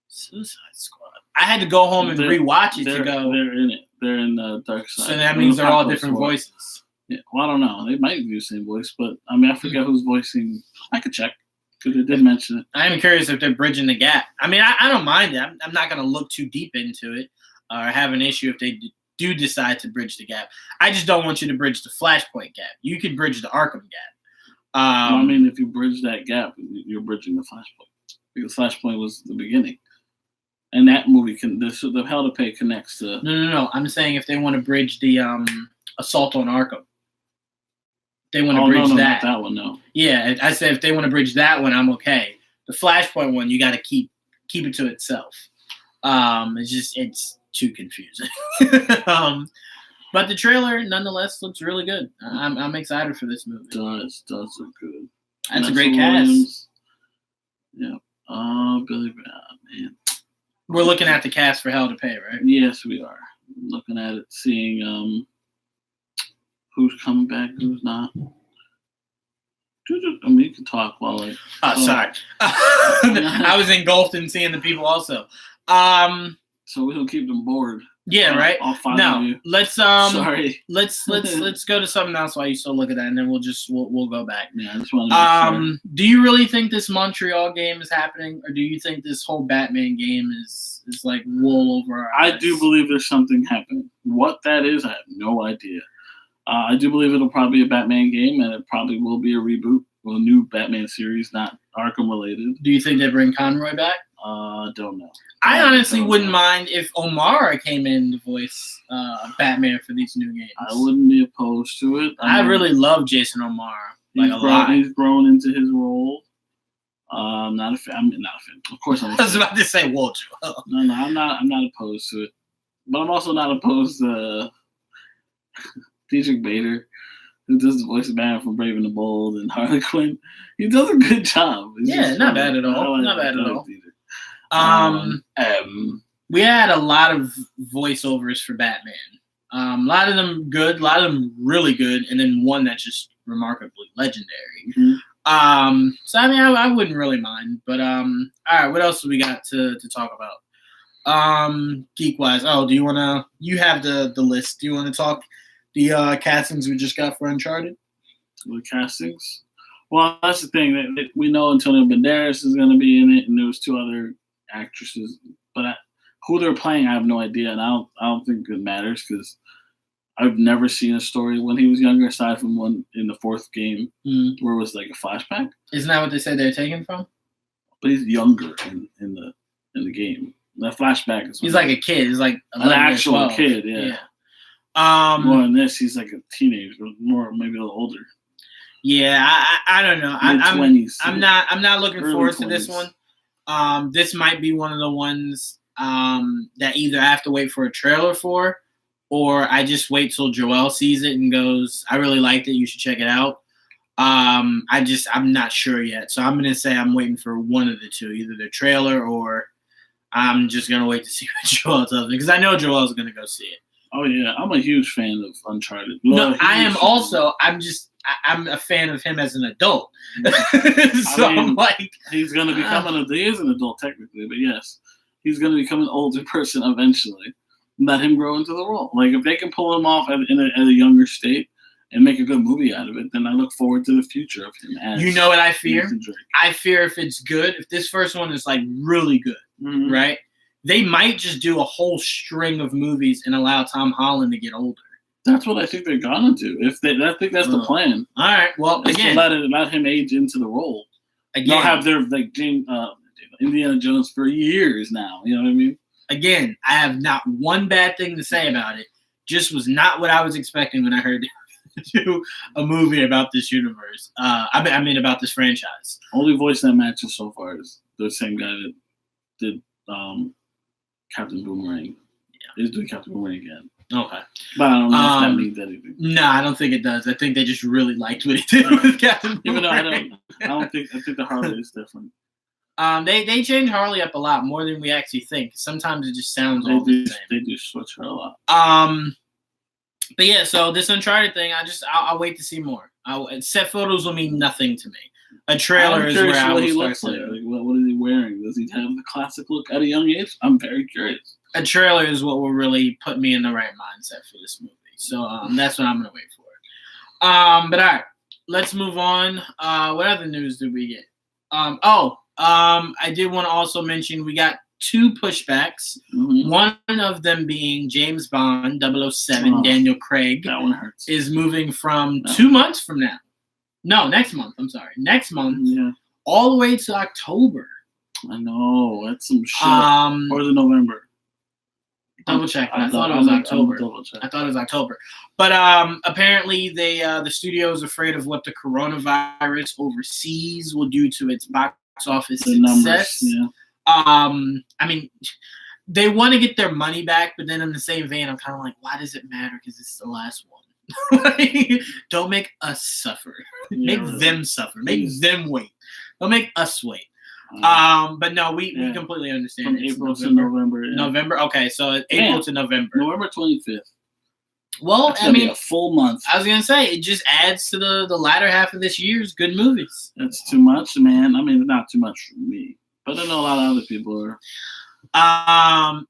Suicide Squad. I had to go home and rewatch it to go. They're in it. They're in the Dark Side. So that means they're all different voices. Yeah. Well, I don't know. They might do the same voice, but I mean, I forget who's voicing. I could check because they did mention it. I'm curious if they're bridging the gap. I mean, I don't mind it. I'm not going to look too deep into it or have an issue if they do decide to bridge the gap. I just don't want you to bridge the Flashpoint gap. You could bridge the Arkham gap. I mean, if you bridge that gap, you're bridging the Flashpoint, because Flashpoint was the beginning, and that movie the Hell to Pay connects to. No. I'm saying if they want to bridge the Assault on Arkham, they want to bridge that. Not that one, no. Yeah, I said if they want to bridge that one, I'm okay. The Flashpoint one, you got to keep it to itself. It's too confusing. But the trailer nonetheless looks really good. I'm excited for this movie. Does look good. That's a great cast. Yeah. Billy Brown, man. We're looking at the cast for Hell to Pay, right? Yes, we are. Looking at it, seeing who's coming back, who's not. I mean, you can talk while like. Sorry. I was engulfed in seeing the people also. So we don't keep them bored. Yeah, right. I'll find you. Let's Sorry. Let's go to something else while you still look at that, and then we'll go back. Yeah, I just want to make sure. Do you really think this Montreal game is happening, or do you think this whole Batman game is like wool over our eyes? I do believe there's something happening. What that is, I have no idea. I do believe it'll probably be a Batman game, and it probably will be a reboot, or a new Batman series, not Arkham related. Do you think they bring Conroy back? Don't know. I honestly wouldn't mind if O'Mara came in to voice Batman for these new games. I wouldn't be opposed to it. I really love Jason O'Mara. He's grown into his role. I'm not a fan. Of course, I was about to say Walter. No, I'm not opposed to it. But I'm also not opposed to Dietrich Bader. who does the voice of Batman from Brave and the Bold and Harley Quinn. He does a good job. It's not bad at all. Not bad at all. We had a lot of voiceovers for Batman. A lot of them good, a lot of them really good, and then one that's just remarkably legendary. Mm-hmm. So I mean, I wouldn't really mind. But all right, what else do we got to talk about? Geek wise, do you have the list? Do you want to talk the castings we just got for Uncharted? The castings? Well, that's the thing. We know Antonio Banderas is going to be in it, and there was 2 other actresses, but who they're playing, I have no idea, and I don't think it matters because I've never seen a story when he was younger, aside from one in the 4th game where it was like a flashback. Isn't that what they said they're taken from? But he's younger in the game. That flashback is he's like a kid. He's like an actual kid. Yeah. More than this, he's like a teenager, more maybe a little older. Yeah, I don't know. Mid-20s. I'm not looking forward 20s. to this one. This might be one of the ones that either I have to wait for a trailer for, or I just wait till Joel sees it and goes, "I really liked it. You should check it out." I'm not sure yet, so I'm gonna say I'm waiting for one of the two, either the trailer or I'm just gonna wait to see what Joel tells me because I know Joel's gonna go see it. Oh yeah, I'm a huge fan of Uncharted. No, I am also. I'm a fan of him as an adult. So I'm like, he's gonna become he is an adult technically, but yes, he's gonna become an older person eventually. Let him grow into the role. Like if they can pull him off at a younger state and make a good movie out of it, then I look forward to the future of him. As you know what I fear? I fear if it's good, if this first one is like really good, right? They might just do a whole string of movies and allow Tom Holland to get older. That's what I think they're gonna do. I think that's the plan. All right. Well, again, let him age into the role. Again, they'll have their Indiana Jones for years now. You know what I mean? Again, I have not one bad thing to say about it. Just was not what I was expecting when I heard do a movie about this universe. I mean about this franchise. Only voice that matches so far is the same guy that did Captain Boomerang. Yeah, he's doing Captain Boomerang again. Okay. But I don't know if that means anything. No, I don't think it does. I think they just really liked what he did with Captain Boomerang. Even though I think the Harley is different. They change Harley up a lot more than we actually think. Sometimes it just sounds the same. They do switch her a lot. But yeah, so this Uncharted thing, I'll wait to see more. Set photos will mean nothing to me. A trailer is where I will start. Like, what is he wearing? Does he have the classic look at a young age? I'm very curious. A trailer is what will really put me in the right mindset for this movie. So that's what I'm gonna wait for. But all right, let's move on. What other news did we get? I did want to also mention we got 2 pushbacks. Mm-hmm. One of them being James Bond 007, Daniel Craig. That one hurts. Is moving from 2 months from now. No, next month. I'm sorry. Next month. Yeah. All the way to October. I know. That's some shit. Or is it November? Double check. I thought it was October. I thought it was October. But apparently the studio is afraid of what the coronavirus overseas will do to its box office success. Numbers, yeah. I mean, they want to get their money back, but then in the same vein, I'm kind of like, why does it matter? Because it's the last one. Don't make us suffer. Make them suffer. Make them wait. Don't make us wait. But no, we completely understand. From April to November. Yeah. November. Okay, so April to November. November 25th. Well, I mean, a full month. I was gonna say it just adds to the latter half of this year's good movies. That's too much, man. I mean, not too much for me, but I know a lot of other people are.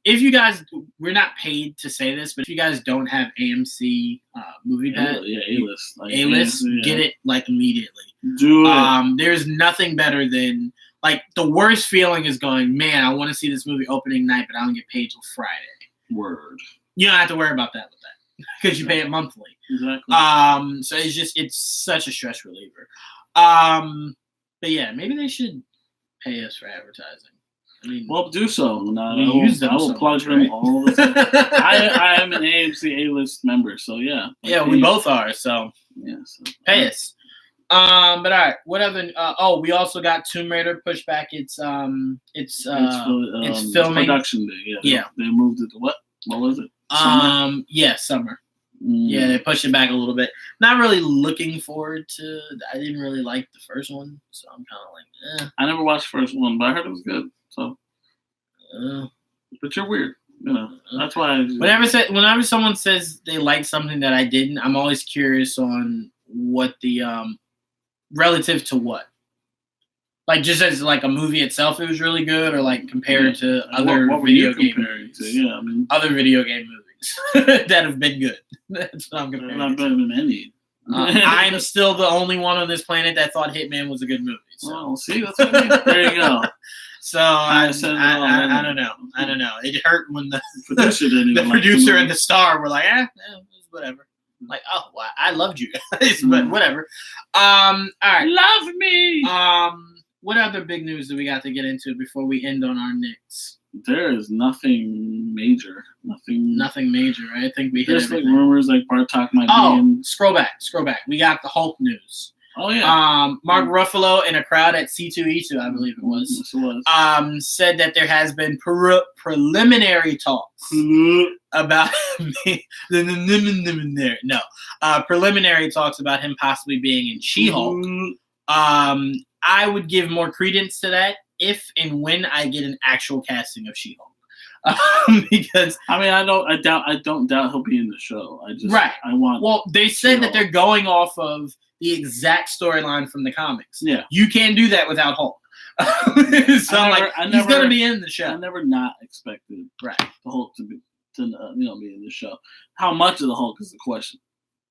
If you guys, we're not paid to say this, but if you guys don't have AMC Movie Pass, A-list, A-list, get it like immediately. Do it. There's nothing better than like the worst feeling is going, man, I want to see this movie opening night, but I don't get paid till Friday. Word. You don't have to worry about that with that because you pay it monthly. Exactly. So it's such a stress reliever. But yeah, maybe they should pay us for advertising. I mean, well, do so. I will plug them all the time. I am an AMC A-list member, so yeah. Yeah, we both are. So yeah, so, pay us. But all right, what other? We also got Tomb Raider pushback. It's filming production day. Yeah. They moved it to what? What was it? Summer? Yeah, summer. Yeah, they pushed it back a little bit. Not really looking forward to. I didn't really like the first one, so I'm kind of like, eh. I never watched the first one, but I heard it was good. So, but you're weird. That's why. Whenever someone says they like something that I didn't, I'm always curious on what the relative to what. Like just as like a movie itself, it was really good, or like compared to other video game movies. Yeah, other video game movies that have been good. That's what I'm comparing. Not better than any. I'm still the only one on this planet that thought Hitman was a good movie. So. Well, see, that's what I mean. There you go. So I don't know. I don't know. It hurt when the producer and the star were like, whatever. I'm like, oh, well, I loved you guys, but whatever. All right, love me. What other big news do we got to get into before we end on our Knicks? There is nothing major. Nothing major. Right? I think we hit just like rumors like Bartok might be in. Scroll back. We got the Hulk news. Oh yeah. Mark Ruffalo in a crowd at C2E2, I believe it was. Yes, it was. Said that there has been preliminary talks about preliminary talks about him possibly being in She-Hulk. I would give more credence to that if and when I get an actual casting of She-Hulk. Because I don't doubt he'll be in the show. Well, they said She-Hulk. That they're going off of the exact storyline from the comics. Yeah, you can't do that without Hulk. He's gonna be in the show. I never not expected the Hulk to be in the show. How much of the Hulk is the question,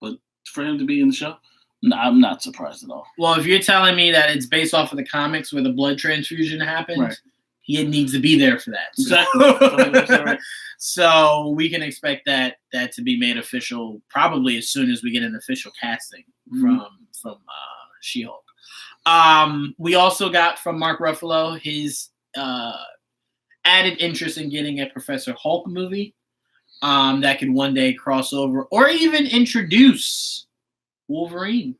but for him to be in the show. No, I'm not surprised at all. Well, if you're telling me that it's based off of the comics where the blood transfusion happened, he needs to be there for that. Exactly. So we can expect that to be made official probably as soon as we get an official casting from She-Hulk. We also got from Mark Ruffalo his added interest in getting a Professor Hulk movie that could one day cross over or even introduce Wolverine.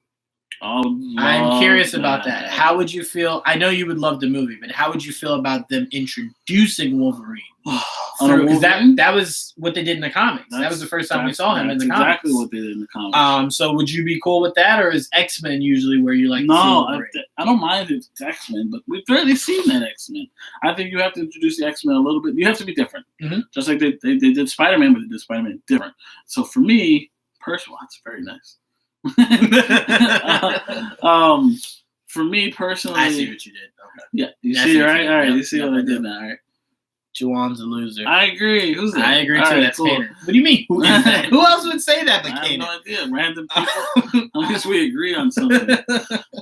I'm curious about that. How would you feel? I know you would love the movie, but how would you feel about them introducing Wolverine? Because that was what they did in the comics. That was the first time we saw him in the comics. Exactly what they did in the comics. So would you be cool with that, or is X-Men usually where you like to see Wolverine? I don't mind if it's X-Men, but we've barely seen that X-Men. I think you have to introduce the X-Men a little bit. You have to be different. Mm-hmm. Just like they did Spider-Man, but they did Spider-Man different. So for me, personally, that's very nice. For me personally, I see what you did. Okay. Yeah, you see, right? All right, you see what I did now. All right. Juwan's a loser. I agree. Who's that? I agree too. Right, that's cool. Kanan. What do you mean? Who is that? Who else would say that but Kanan? I have no idea. Random people. Unless we agree on something.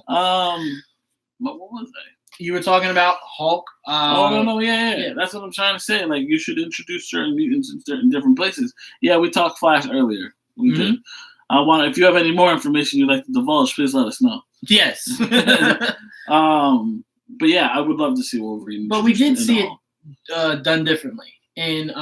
What was I? You were talking about Hulk. No, yeah. That's what I'm trying to say. Like, you should introduce certain mutants in certain different places. Yeah, we talked Flash earlier. We did. If you have any more information you'd like to divulge, please let us know. Yes. But yeah, I would love to see Wolverine. But we did see it done differently. And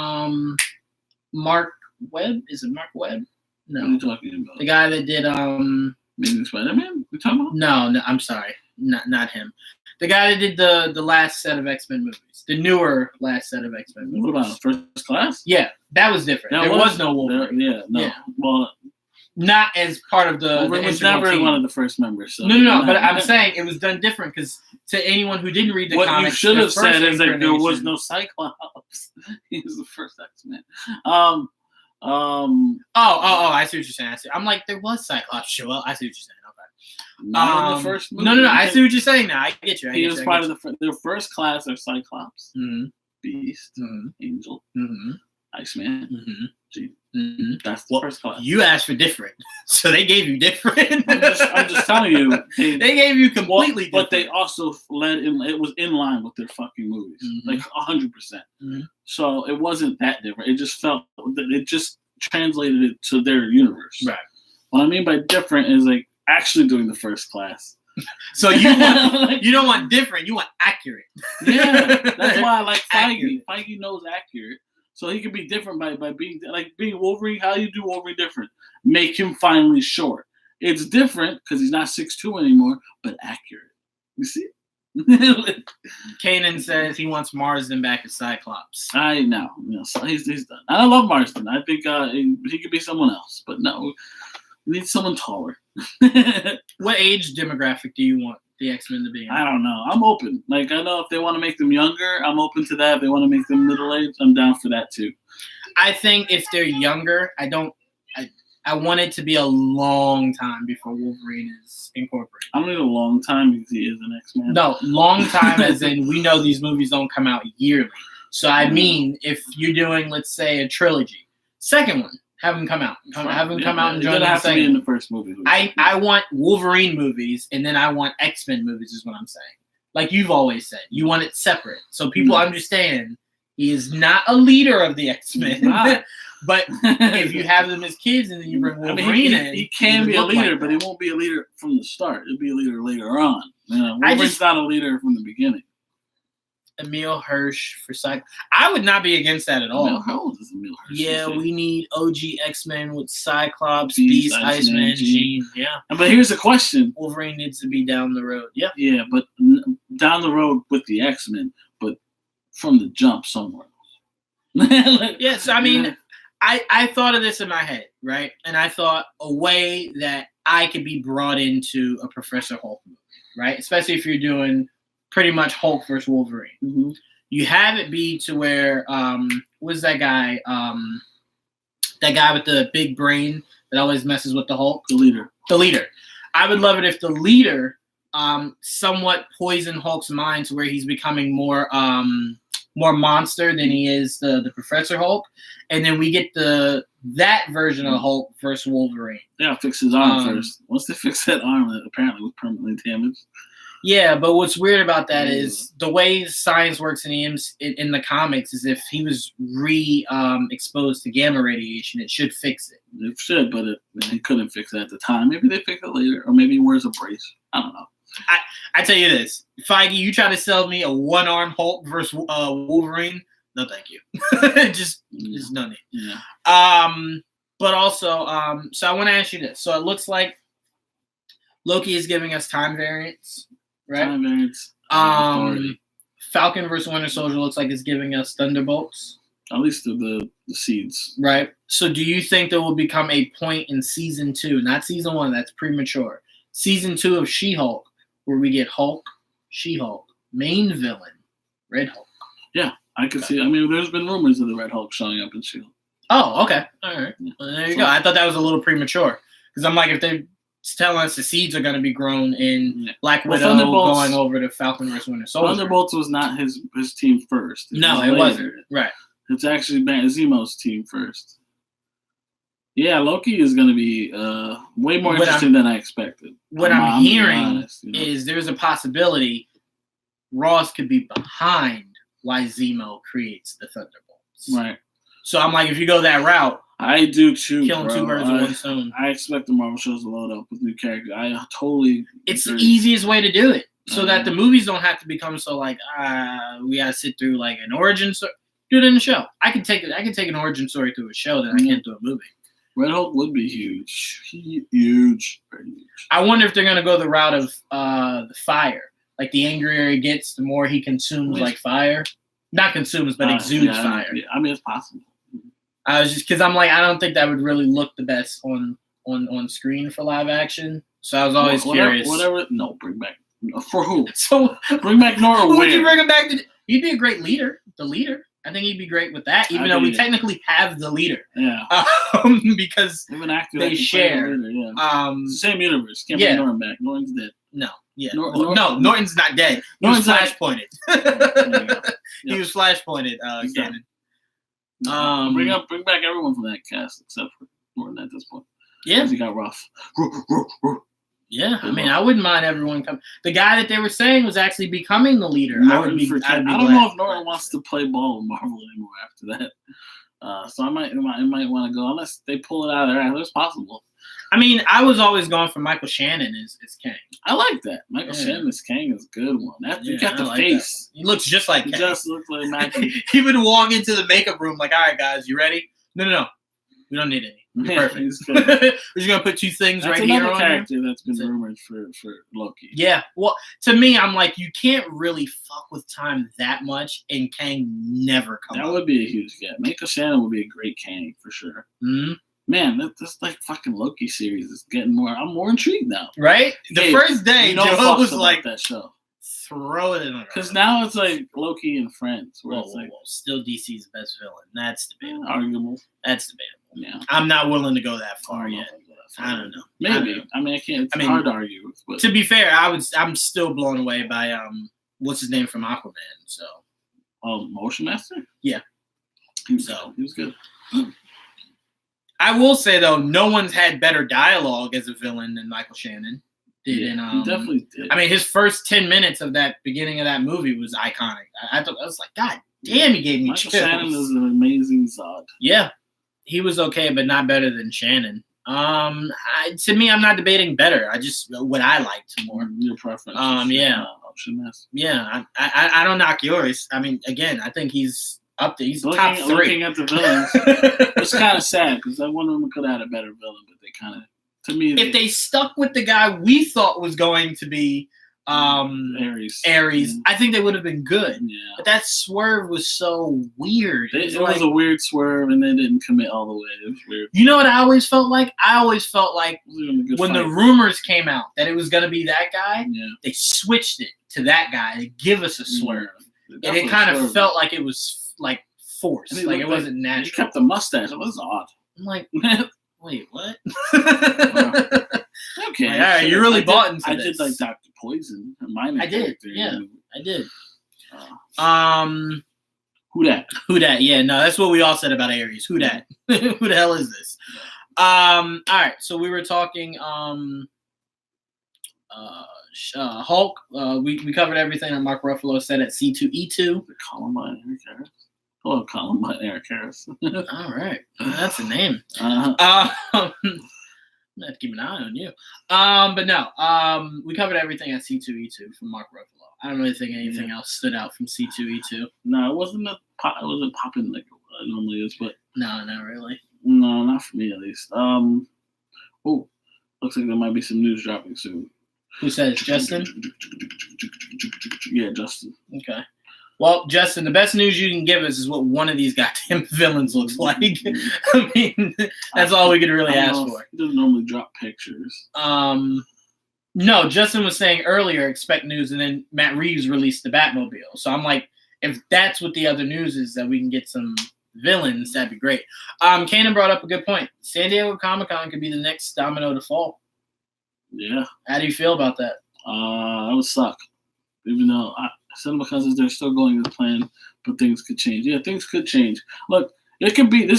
Mark Webb, is it Mark Webb? No. What are you talking about? The guy that did Amazing Spider-Man? We talking about? No, I'm sorry. Not him. The guy that did the last set of X-Men movies. The newer last set of X-Men movies. What about First Class? Yeah, that was different. There was no Wolverine. Yeah. Well, not as part of the. Wolverine was never one of the first members. So. No. But I'm saying it was done different because to anyone who didn't read the comics, what you should have said is that there was no Cyclops. He was the first X-Men. I see what you're saying. I'm like, there was Cyclops. Well, I see what you're saying. Okay. Not in the first movie. No. I see what you're saying now. I get you. He was part of their first class are Cyclops, Beast, Angel, Iceman. That's the first class. You asked for different, so they gave you different. I'm just telling you, they gave you completely different. But they also led in. It was in line with their fucking movies, like 100%. So it wasn't that different. It just felt it just translated it to their universe. Right. What I mean by different is like actually doing the first class. So you want, you don't want different. You want accurate. Yeah, that's why I like Feige. Feige knows accurate. So he can be different by being Wolverine. How you do Wolverine different? Make him finally short. It's different because he's not 6'2" anymore, but accurate. You see? Kanan says he wants Marsden back as Cyclops. I know. So he's done. I love Marsden. I think he could be someone else, but no, we need someone taller. What age demographic do you want the X-Men to be in? I don't know. I'm open. Like, I know if they want to make them younger, I'm open to that. If they want to make them middle-aged, I'm down for that too. I think if they're younger, I want it to be a long time before Wolverine is incorporated. I don't need a long time because he is an X-Man. No, long time as in we know these movies don't come out yearly. So I mean, if you're doing, let's say, a trilogy, second one, have them come out. Have them come out and join the second. In the first movie. I want Wolverine movies, and then I want X-Men movies is what I'm saying. Like you've always said. You want it separate. So people understand he is not a leader of the X-Men. But if you have them as kids and then you bring Wolverine in, he can be a leader, but he won't be a leader from the start. He'll be a leader later on. Wolverine's not a leader from the beginning. Emil Hirsch for Cyclops. I would not be against that at all. How old is Emil Hirsch? Yeah, we need OG X-Men with Cyclops, Beast, Iceman, Jean. Yeah. But here's the question. Wolverine needs to be down the road. Yeah. Yeah, but down the road with the X-Men, but from the jump somewhere else. Yes, I mean, I thought of this in my head, right? And I thought a way that I could be brought into a Professor Hulk movie, right? Especially if you're doing pretty much Hulk versus Wolverine. Mm-hmm. You have it be to where, what's that guy? That guy with the big brain that always messes with the Hulk? The leader. The leader. I would love it if the leader somewhat poisoned Hulk's mind to where he's becoming more monster than he is the Professor Hulk. And then we get that version of Hulk versus Wolverine. Yeah, fix his arm first. Once they fix that arm that apparently was permanently damaged. Yeah, but what's weird about that is the way science works in the comics is if he was exposed to gamma radiation, it should fix it. It should, but he couldn't fix it at the time. Maybe they fix it later, or maybe he wears a brace. I don't know. I tell you this, Feige, you try to sell me a one-arm Hulk versus Wolverine, no thank you. just no need. Yeah. But also, so I want to ask you this. So it looks like Loki is giving us time variants, right? Time variants. Falcon versus Winter Soldier looks like it's giving us Thunderbolts. At least the seeds. Right. So do you think there will become a point in season 2, not season 1, that's premature, season 2 of She-Hulk, where we get Hulk, She-Hulk, main villain, Red Hulk? Yeah, I could see. I mean, there's been rumors of the Red Hulk showing up in She-Hulk. Oh, okay. All right. Well, there you go. I thought that was a little premature. Because I'm like, if they're telling us the seeds are going to be grown in Black Widow going over to Falcon vs. Winter Soldier. Thunderbolts was not his team first. It wasn't. Right. It's actually Zemo's team first. Yeah, Loki is going to be way more interesting than I expected. What I'm hearing is there's a possibility Ross could be behind why Zemo creates the Thunderbolts. Right. So I'm like, if you go that route, I do too. Killing two birds with one stone. I expect the Marvel shows to load up with new characters. I totally. It's the easiest way to do it, so that the movies don't have to become so like we gotta sit through like an origin story. Do it in the show. I can take an origin story through a show that I can't do a movie. Red Hulk would be huge. Huge. Very huge. I wonder if they're gonna go the route of the fire. Like the angrier he gets, the more he consumes like fire. Not consumes, but exudes fire. Yeah, I mean, it's possible. I was just because I'm like, I don't think that would really look the best on screen for live action. So I was always curious. No, bring back. For who? So bring back Nora. Who would you bring him back to? He'd be a great leader. The leader. I think he'd be great with that, even though we technically have the leader. Yeah. Because they share. Same universe. Can't bring Norton back. Norton's dead. No. Yeah. No, Norton's not dead. He was flashpointed. He was flashpointed, Canon. Bring back everyone from that cast except for Norton at this point. Yeah. Because he got rough. Yeah, I mean, I wouldn't mind everyone coming. The guy that they were saying was actually becoming the leader. I don't know if Norton wants to play ball with Marvel anymore after that. So I might want to go unless they pull it out of there. It's possible. I mean, I was always going for Michael Shannon as Kang. I like that. Michael Shannon as Kang is a good one. You got the face. He looks just like Kang. Just looks like Michael. He would walk into the makeup room like, all right, guys, you ready? No. We don't need any. Yeah, Perfect. he's good. We're just gonna put two things That's right here another on character that's been That's it. rumored for Loki. Yeah. Well, to me, I'm like, you can't really fuck with time that much, and Kang never come That up. would be a huge get. Michael Shannon would be a great Kang for sure. Mhm. Man, this like fucking Loki series is getting more. I'm more intrigued now. Right? The Hey, first day, no Joe fucks was about like, that show. throw it in the Because now it's like Loki and Friends, where Whoa, it's like still DC's best villain. That's debatable. arguable. That's debatable. Yeah, I'm not willing to go that far don't know yet. if I'd go that far. I don't know. Maybe. I mean, I can't. It's hard to argue with. But To be fair, I'm still blown away by what's his name from Aquaman. So Motion Master. Yeah. He was good. I will say though, no one's had better dialogue as a villain than Michael Shannon did. Yeah, And, he definitely did. I mean, his first 10 minutes of that beginning of that movie was iconic. I thought I was like, God damn, he gave me Michael chills. Shannon is an amazing Zod. Yeah, he was okay, but not better than Shannon. To me, I'm not debating better. I just what I liked more. Your preference. Yeah. Motion Master. Yeah, I don't knock yours. I mean, again, I think he's up there. He's top 3. Looking at the villains, it's kind of sad because I wonder if we could have had a better villain, but they kind of, to me, if they stuck with the guy we thought was going to be Ares, I think they would have been good. Yeah. But that swerve was so weird. It was a weird swerve, and they didn't commit all the way. It was weird. You know what I always felt like? I always felt like when the fight. rumors came out that it was going to be that guy, Yeah. they switched it to that guy to give us a swerve. Yeah. And it kind of felt like it was like forced. Like it wasn't natural. He kept the mustache. It was odd. I'm like, wait, what? Okay. Like, all right, you really bought into I this. did like Dr. Poison. I did. Yeah, I did. Who that? Who that? Yeah, no, that's what we all said about Ares. Who that? Who the hell is this? All right, so we were talking Hulk. We covered everything that Mark Ruffalo said at C2E2. Columbine Eric Harris. Hello, Columbine Eric Harris. All right, that's a name. I'm gonna have to keep an eye on you. But no, we covered everything at C2E2 from Mark Ruffalo. I don't really think anything else stood out from C2E2. No, it wasn't popping like it normally is, but no, not really. No, not for me at least. Oh, looks like there might be some news dropping soon. Who says Justin? Yeah, Justin. Okay. Well, Justin, the best news you can give us is what one of these goddamn villains looks like. I mean, that's all we could really ask for. He doesn't normally drop pictures. No, Justin was saying earlier, expect news, and then Matt Reeves released the Batmobile. So I'm like, if that's what the other news is, that we can get some villains, that'd be great. Kanan brought up a good point. San Diego Comic-Con could be the next domino to fall. Yeah. How do you feel about that? That would suck. Even though Cinema Cousins, they're still going to plan, but things could change. Yeah, things could change. Look, this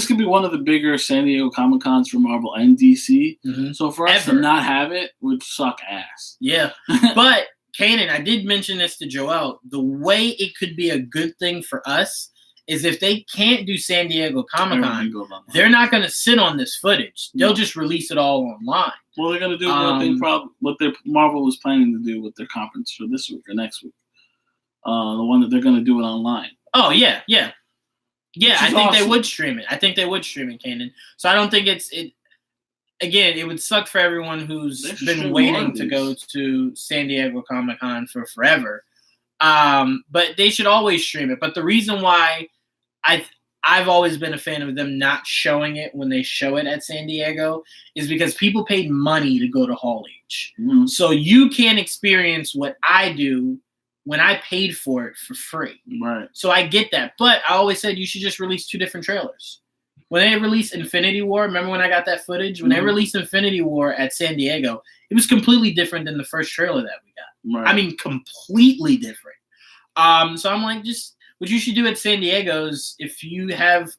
could be one of the bigger San Diego Comic Cons for Marvel and DC. Mm-hmm. So for us to not have it would suck ass. Yeah, but Kanan, I did mention this to Joel. The way it could be a good thing for us is if they can't do San Diego Comic Con, they're not going to sit on this footage. They'll just release it all online. Well, they're going to do what their Marvel was planning to do with their conference for this week or next week. The one that they're going to do it online. Oh, yeah. I think awesome. they would stream it. Kanan. So I don't think it. Again, it would suck for everyone who's been waiting to go to San Diego Comic Con for forever. But they should always stream it. But the reason why I've always been a fan of them not showing it when they show it at San Diego is because people paid money to go to Hall H. Mm-hmm. So you can't experience what I do when I paid for it for free. Right. So I get that. But I always said you should just release 2 different trailers. When they released Infinity War, remember when I got that footage? When they released Infinity War at San Diego, it was completely different than the first trailer that we got. Right. I mean, completely different. So I'm like, just what you should do at San Diego's, if you have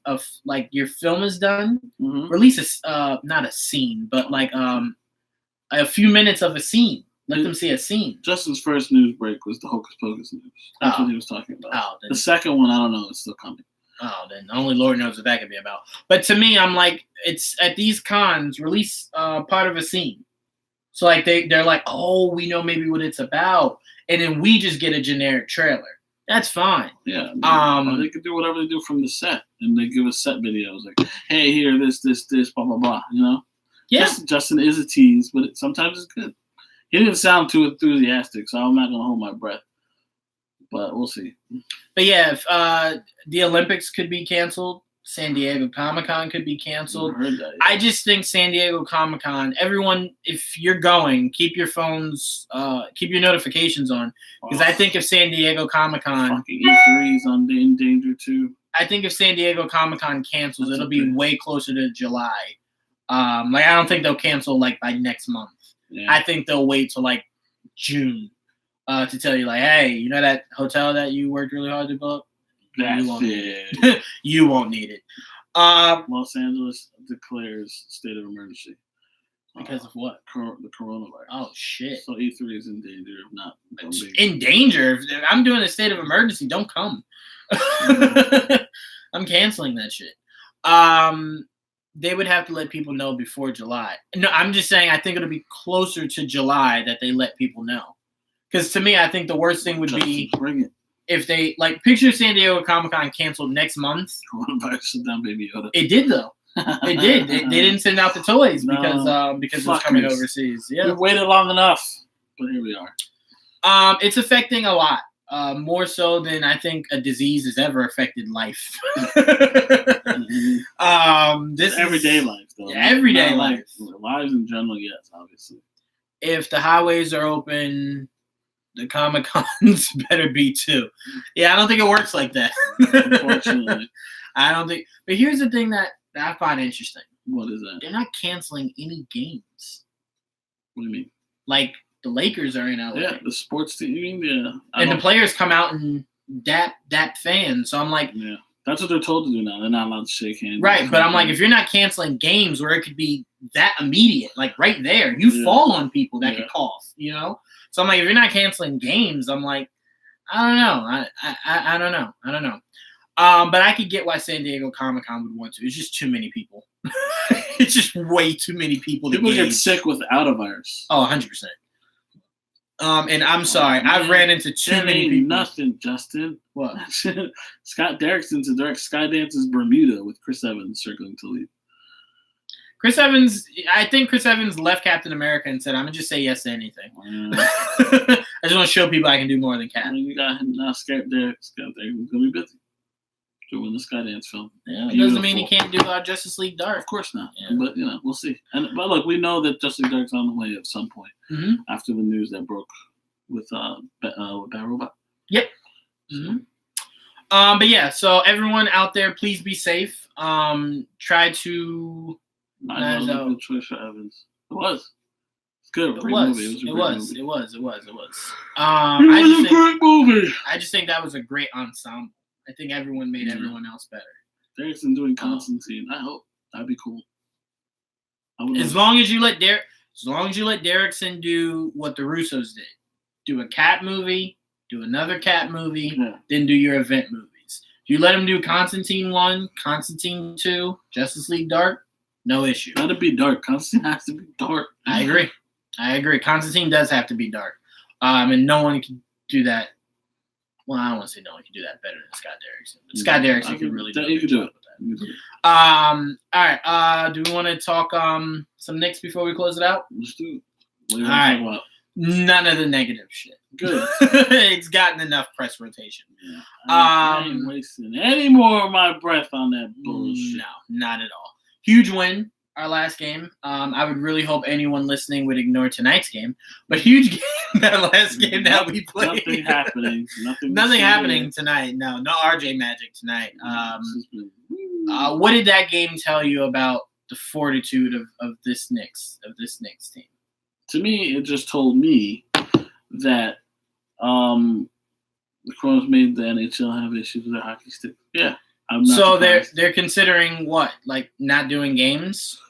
your film is done, release not a scene, but like a few minutes of a scene. Let them see a scene. Justin's first news break was the Hocus Pocus news. That's what he was talking about. The second one, I don't know. It's still coming. Oh, then only Lord knows what that could be about. But to me, I'm like, it's at these cons, release part of a scene. So like they're like, oh, we know maybe what it's about, and then we just get a generic trailer. That's fine. Yeah. They could do whatever they do from the set, and they give us set videos like, "Hey, here, this, blah blah blah." You know. Yeah. Justin is a tease, but sometimes it's good. He didn't sound too enthusiastic, so I'm not gonna hold my breath. But we'll see. But yeah, if the Olympics could be canceled, San Diego Comic-Con could be canceled. I heard that, yeah. I just think San Diego Comic-Con, everyone, if you're going, keep your phones, keep your notifications on. Because I think if San Diego Comic-Con... Fucking E3 is in danger, too. I think if San Diego Comic-Con cancels, it'll be way closer to July. I don't think they'll cancel, by next month. Yeah. I think they'll wait till, June to tell you, hey, you know that hotel that you worked really hard to book? That's it. You won't need it. Los Angeles declares state of emergency. Because of what? The coronavirus. Oh, shit. So E3 is in danger of not being... In danger? If I'm doing a state of emergency, don't come. I'm canceling that shit. They would have to let people know before July. No, I'm just saying I think it'll be closer to July that they let people know. Because to me, I think the worst thing would be... Bring it. If they, picture San Diego Comic-Con canceled next month. Coronavirus sit down, Baby Yoda. It did, though. It did. They didn't send out the toys because it was coming overseas. Yeah. We waited long enough, but here we are. It's affecting a lot. More so than I think a disease has ever affected life. This everyday life, though. Yeah, everyday life. Lives in general, yes, obviously. If the highways are open... The Comic-Cons better be too. Yeah, I don't think it works like that. Unfortunately. I don't think. But here's the thing that I find interesting. What is that? They're not canceling any games. What do you mean? The Lakers are in LA. Yeah, the sports team. Yeah. And the players come out and dap fans. So I'm like. Yeah. That's what they're told to do now. They're not allowed to shake hands. Right, but I'm like, if you're not canceling games where it could be that immediate, right there, you fall on people that could cough, So I'm like, if you're not canceling games, I'm like, I don't know. I don't know. I don't know. But I could get why San Diego Comic-Con would want to. It's just too many people. It's just way too many people to People get sick without a virus. Oh, 100%. And I'm sorry, I've ran into too many people. Nothing, Justin. What? Scott Derrickson to direct Skydance's Bermuda with Chris Evans circling to lead. Chris Evans, I think Chris Evans left Captain America and said, I'm going to just say yes to anything. I just want to show people I can do more than Cap. You got him now, Scott Derrickson's going to be busy doing the Skydance film. Yeah, it doesn't mean he can't do Justice League Dark. Of course not. Yeah. But, we'll see. But look, we know that Justice League Dark's on the way at some point after the news that broke with Bad Robot. Yep. Mm-hmm. But yeah, so everyone out there, please be safe. Try to... I know, good choice for Evans. It was. It's good. It was. It was. It was a great movie. I just think that was a great ensemble. I think everyone made everyone else better. Derrickson doing Constantine. I hope that'd be cool. As long as you let Derrickson do what the Russos did, do a cat movie, do another cat movie, then do your event movies. If you let him do Constantine 1, Constantine 2, Justice League Dark. No issue. Let it be dark. Constantine has to be dark. I agree. Constantine does have to be dark. And no one can do that. Well, I don't want to say no one can do that better than Scott Derrickson. But Scott Derrickson can really do it. You can do it. All right. Do we want to talk some Knicks before we close it out? Let's do it. What do you want to talk about? None of the negative shit. Good. It's gotten enough press rotation. Yeah. I ain't wasting any more of my breath on that bullshit. No, not at all. Huge win, our last game. I would really hope anyone listening would ignore tonight's game. But huge game, that last game that we played. Nothing happening. Nothing happening tonight. No RJ Magic tonight. What did that game tell you about the fortitude of this Knicks team? To me, it just told me that the Crows made the NHL have issues with their hockey stick. Yeah. So they're considering what, not doing games?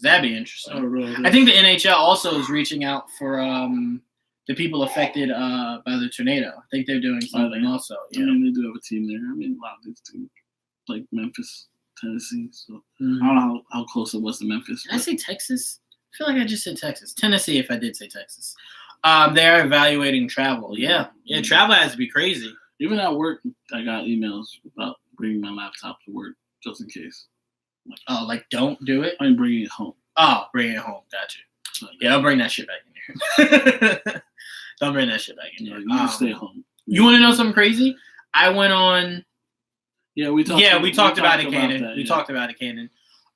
That'd be interesting. Oh, really? I think the NHL also is reaching out for the people affected by the tornado. I think they're doing something also. Yeah. I mean, they do have a team there. I mean, a lot of these teams, like Memphis, Tennessee. So I don't know how close it was to Memphis. Did I say Texas? I feel like I just said Texas. Tennessee, if I did say Texas. They are evaluating travel. Yeah, travel has to be crazy. Even at work, I got emails about bringing my laptop to work just in case. Oh, like don't do it? I'm bringing it home. Oh, bring it home. Got you. Yeah, don't bring that shit back in here. Don't bring that shit back in here. You can stay home. You want to know something crazy? I went on. Yeah, we talked about it, Cannon. We talked about it, Cannon.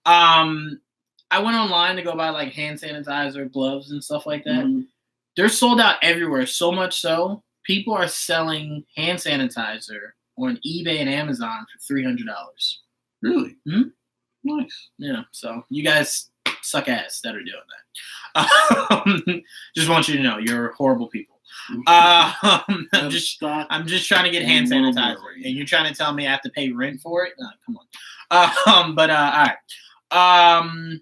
I went online to go buy like hand sanitizer, gloves, and stuff like that. Mm-hmm. They're sold out everywhere. So much so, people are selling hand sanitizer on eBay and Amazon for $300. Really? Hmm? Nice. Yeah. So you guys suck ass that are doing that. Just want you to know you're horrible people. I'm just trying to get hand sanitizer, and you're trying to tell me I have to pay rent for it? No, come on. But all right.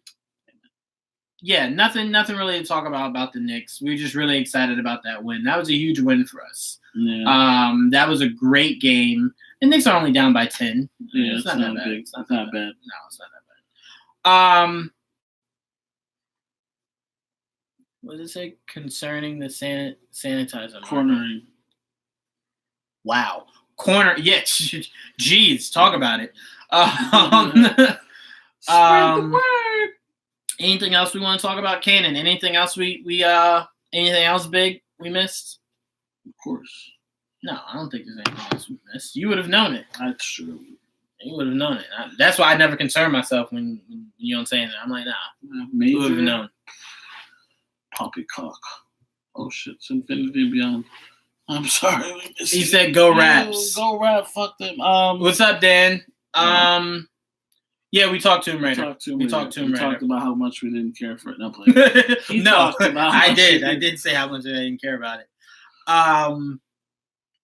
Yeah, nothing really to talk about the Knicks. We're just really excited about that win. That was a huge win for us. Yeah. That was a great game. The Knicks are only down by 10. Yeah, it's not that bad. It's not that bad. No, it's not that bad. What does it say concerning the sanitizer? Cornering. Wow. Corner. Yeah. Jeez, talk about it. Spread the word. Anything else we want to talk about, Cannon? Anything else anything else big we missed? Of course. No, I don't think there's anything else we missed. You would have known it. That's true. You would have known it. That's why I never concern myself when you don't say anything. I'm like, nah. You would have known. Poppycock. Oh shit, it's Infinity and Beyond. I'm sorry. He said go Raps. Go Rap, fuck them. What's up, Dan? Yeah, we talked to him right now. We talked about how much we didn't care for it. No, no, I did. I did say how much I didn't care about it. I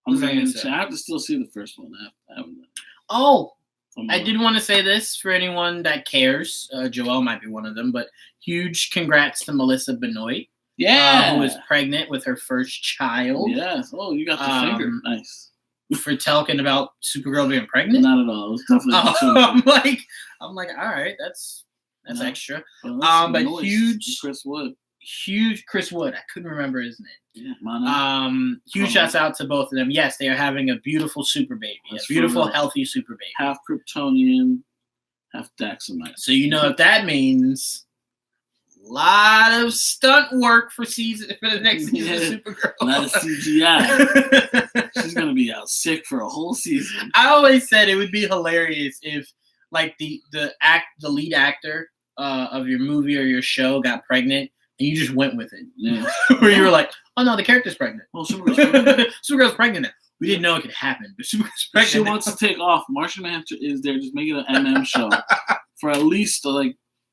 have to still see the first one. I haven't. Oh, I did want to say this for anyone that cares. Joelle might be one of them, but huge congrats to Melissa Benoit. Yeah. Who is pregnant with her first child. Yes. Oh, you got the finger. Nice. For talking about Supergirl being pregnant? Not at all. It was definitely I'm like, all right, that's extra. But huge Chris Wood. Huge Chris Wood. I couldn't remember his name. Yeah, huge shouts out to both of them. Yes, they are having a beautiful super baby. A beautiful, healthy super baby. Half Kryptonian, half Daxamite. So you know what that means. A lot of stunt work for the next season of Supergirl. A lot of CGI. She's gonna be out sick for a whole season. I always said it would be hilarious if, like, the lead actor of your movie or your show got pregnant and you just went with it. Yeah. Where you were like, oh no, the character's pregnant. Oh, Supergirl's pregnant. Supergirl's pregnant now. We didn't know it could happen, but Supergirl's pregnant. She wants to take off. Martian Manhunter is there, just making an MM show for at least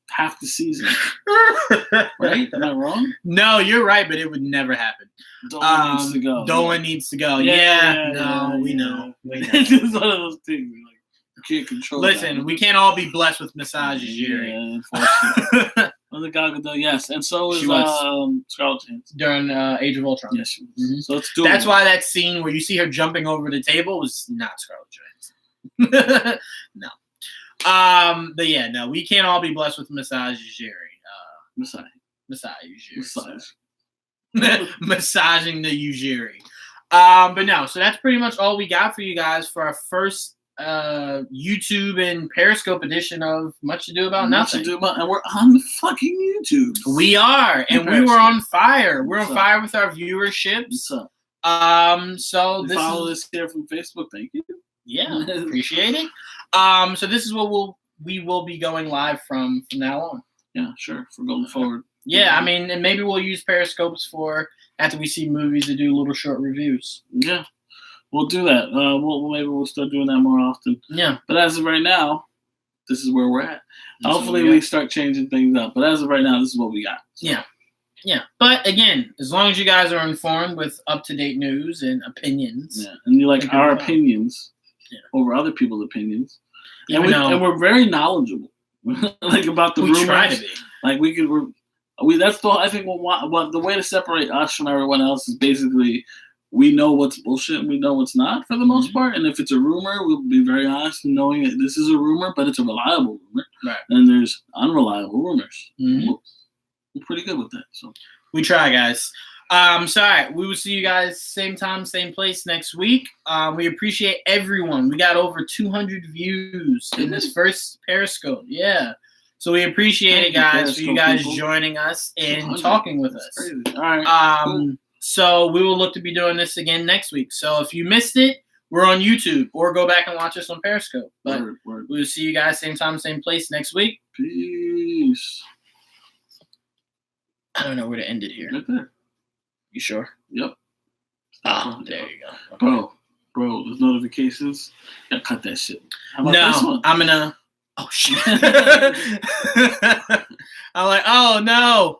half the season. Right? Am I wrong? No, you're right, but it would never happen. Dolan needs to go. Dolan needs to go. We know. It's just one of those things. You can't control. Listen, we can't all be blessed with massages, Jerry. Yeah, unfortunately. Gal Gadot, yes, and so is Scarlett Johansson during Age of Ultron. Yes, she was. Mm-hmm. So let's do. That's why that scene where you see her jumping over the table was not Scarlett Johansson. No. But yeah, no, we can't all be blessed with massages, Jerry. Massaging the Ujiri. But no, so that's pretty much all we got for you guys for our first YouTube and Periscope edition of Much Ado About Nothing. And we're on the fucking YouTube. We are, and we were on fire. We're on fire with our viewership. So follow this here from Facebook. Thank you. Yeah, appreciate it. So this is what we will be going live from now on. Yeah, sure. For going forward. Yeah, I mean, and maybe we'll use Periscopes for after we see movies to do little short reviews. Yeah, we'll do that. Maybe we'll start doing that more often. Yeah. But as of right now, this is where we're at. Hopefully we start changing things up. But as of right now, this is what we got. So. Yeah. Yeah. But again, as long as you guys are informed with up-to-date news and opinions. Yeah. And you like our opinions over other people's opinions. And we're very knowledgeable. About the rumors. We try to be. That's the I think what the way to separate us from everyone else is basically we know what's bullshit and we know what's not for the most part. And if it's a rumor, we'll be very honest in knowing that this is a rumor, but it's a reliable rumor. Right. And there's unreliable rumors. Mm-hmm. We're pretty good with that. So we try, guys. So, all right, we will see you guys same time, same place next week. We appreciate everyone. We got over 200 views in this first Periscope. Yeah. So we appreciate it, guys, for you guys joining us and talking with us. All right. Cool. So we will look to be doing this again next week. So if you missed it, we're on YouTube, or go back and watch us on Periscope. But we'll see you guys same time, same place next week. Peace. I don't know where to end it here. Right there. You sure? Yep. Oh, there you go. Okay. Bro, those notifications. Yeah, cut that shit. How about this one? I'm gonna. Oh shit. I'm like, oh no.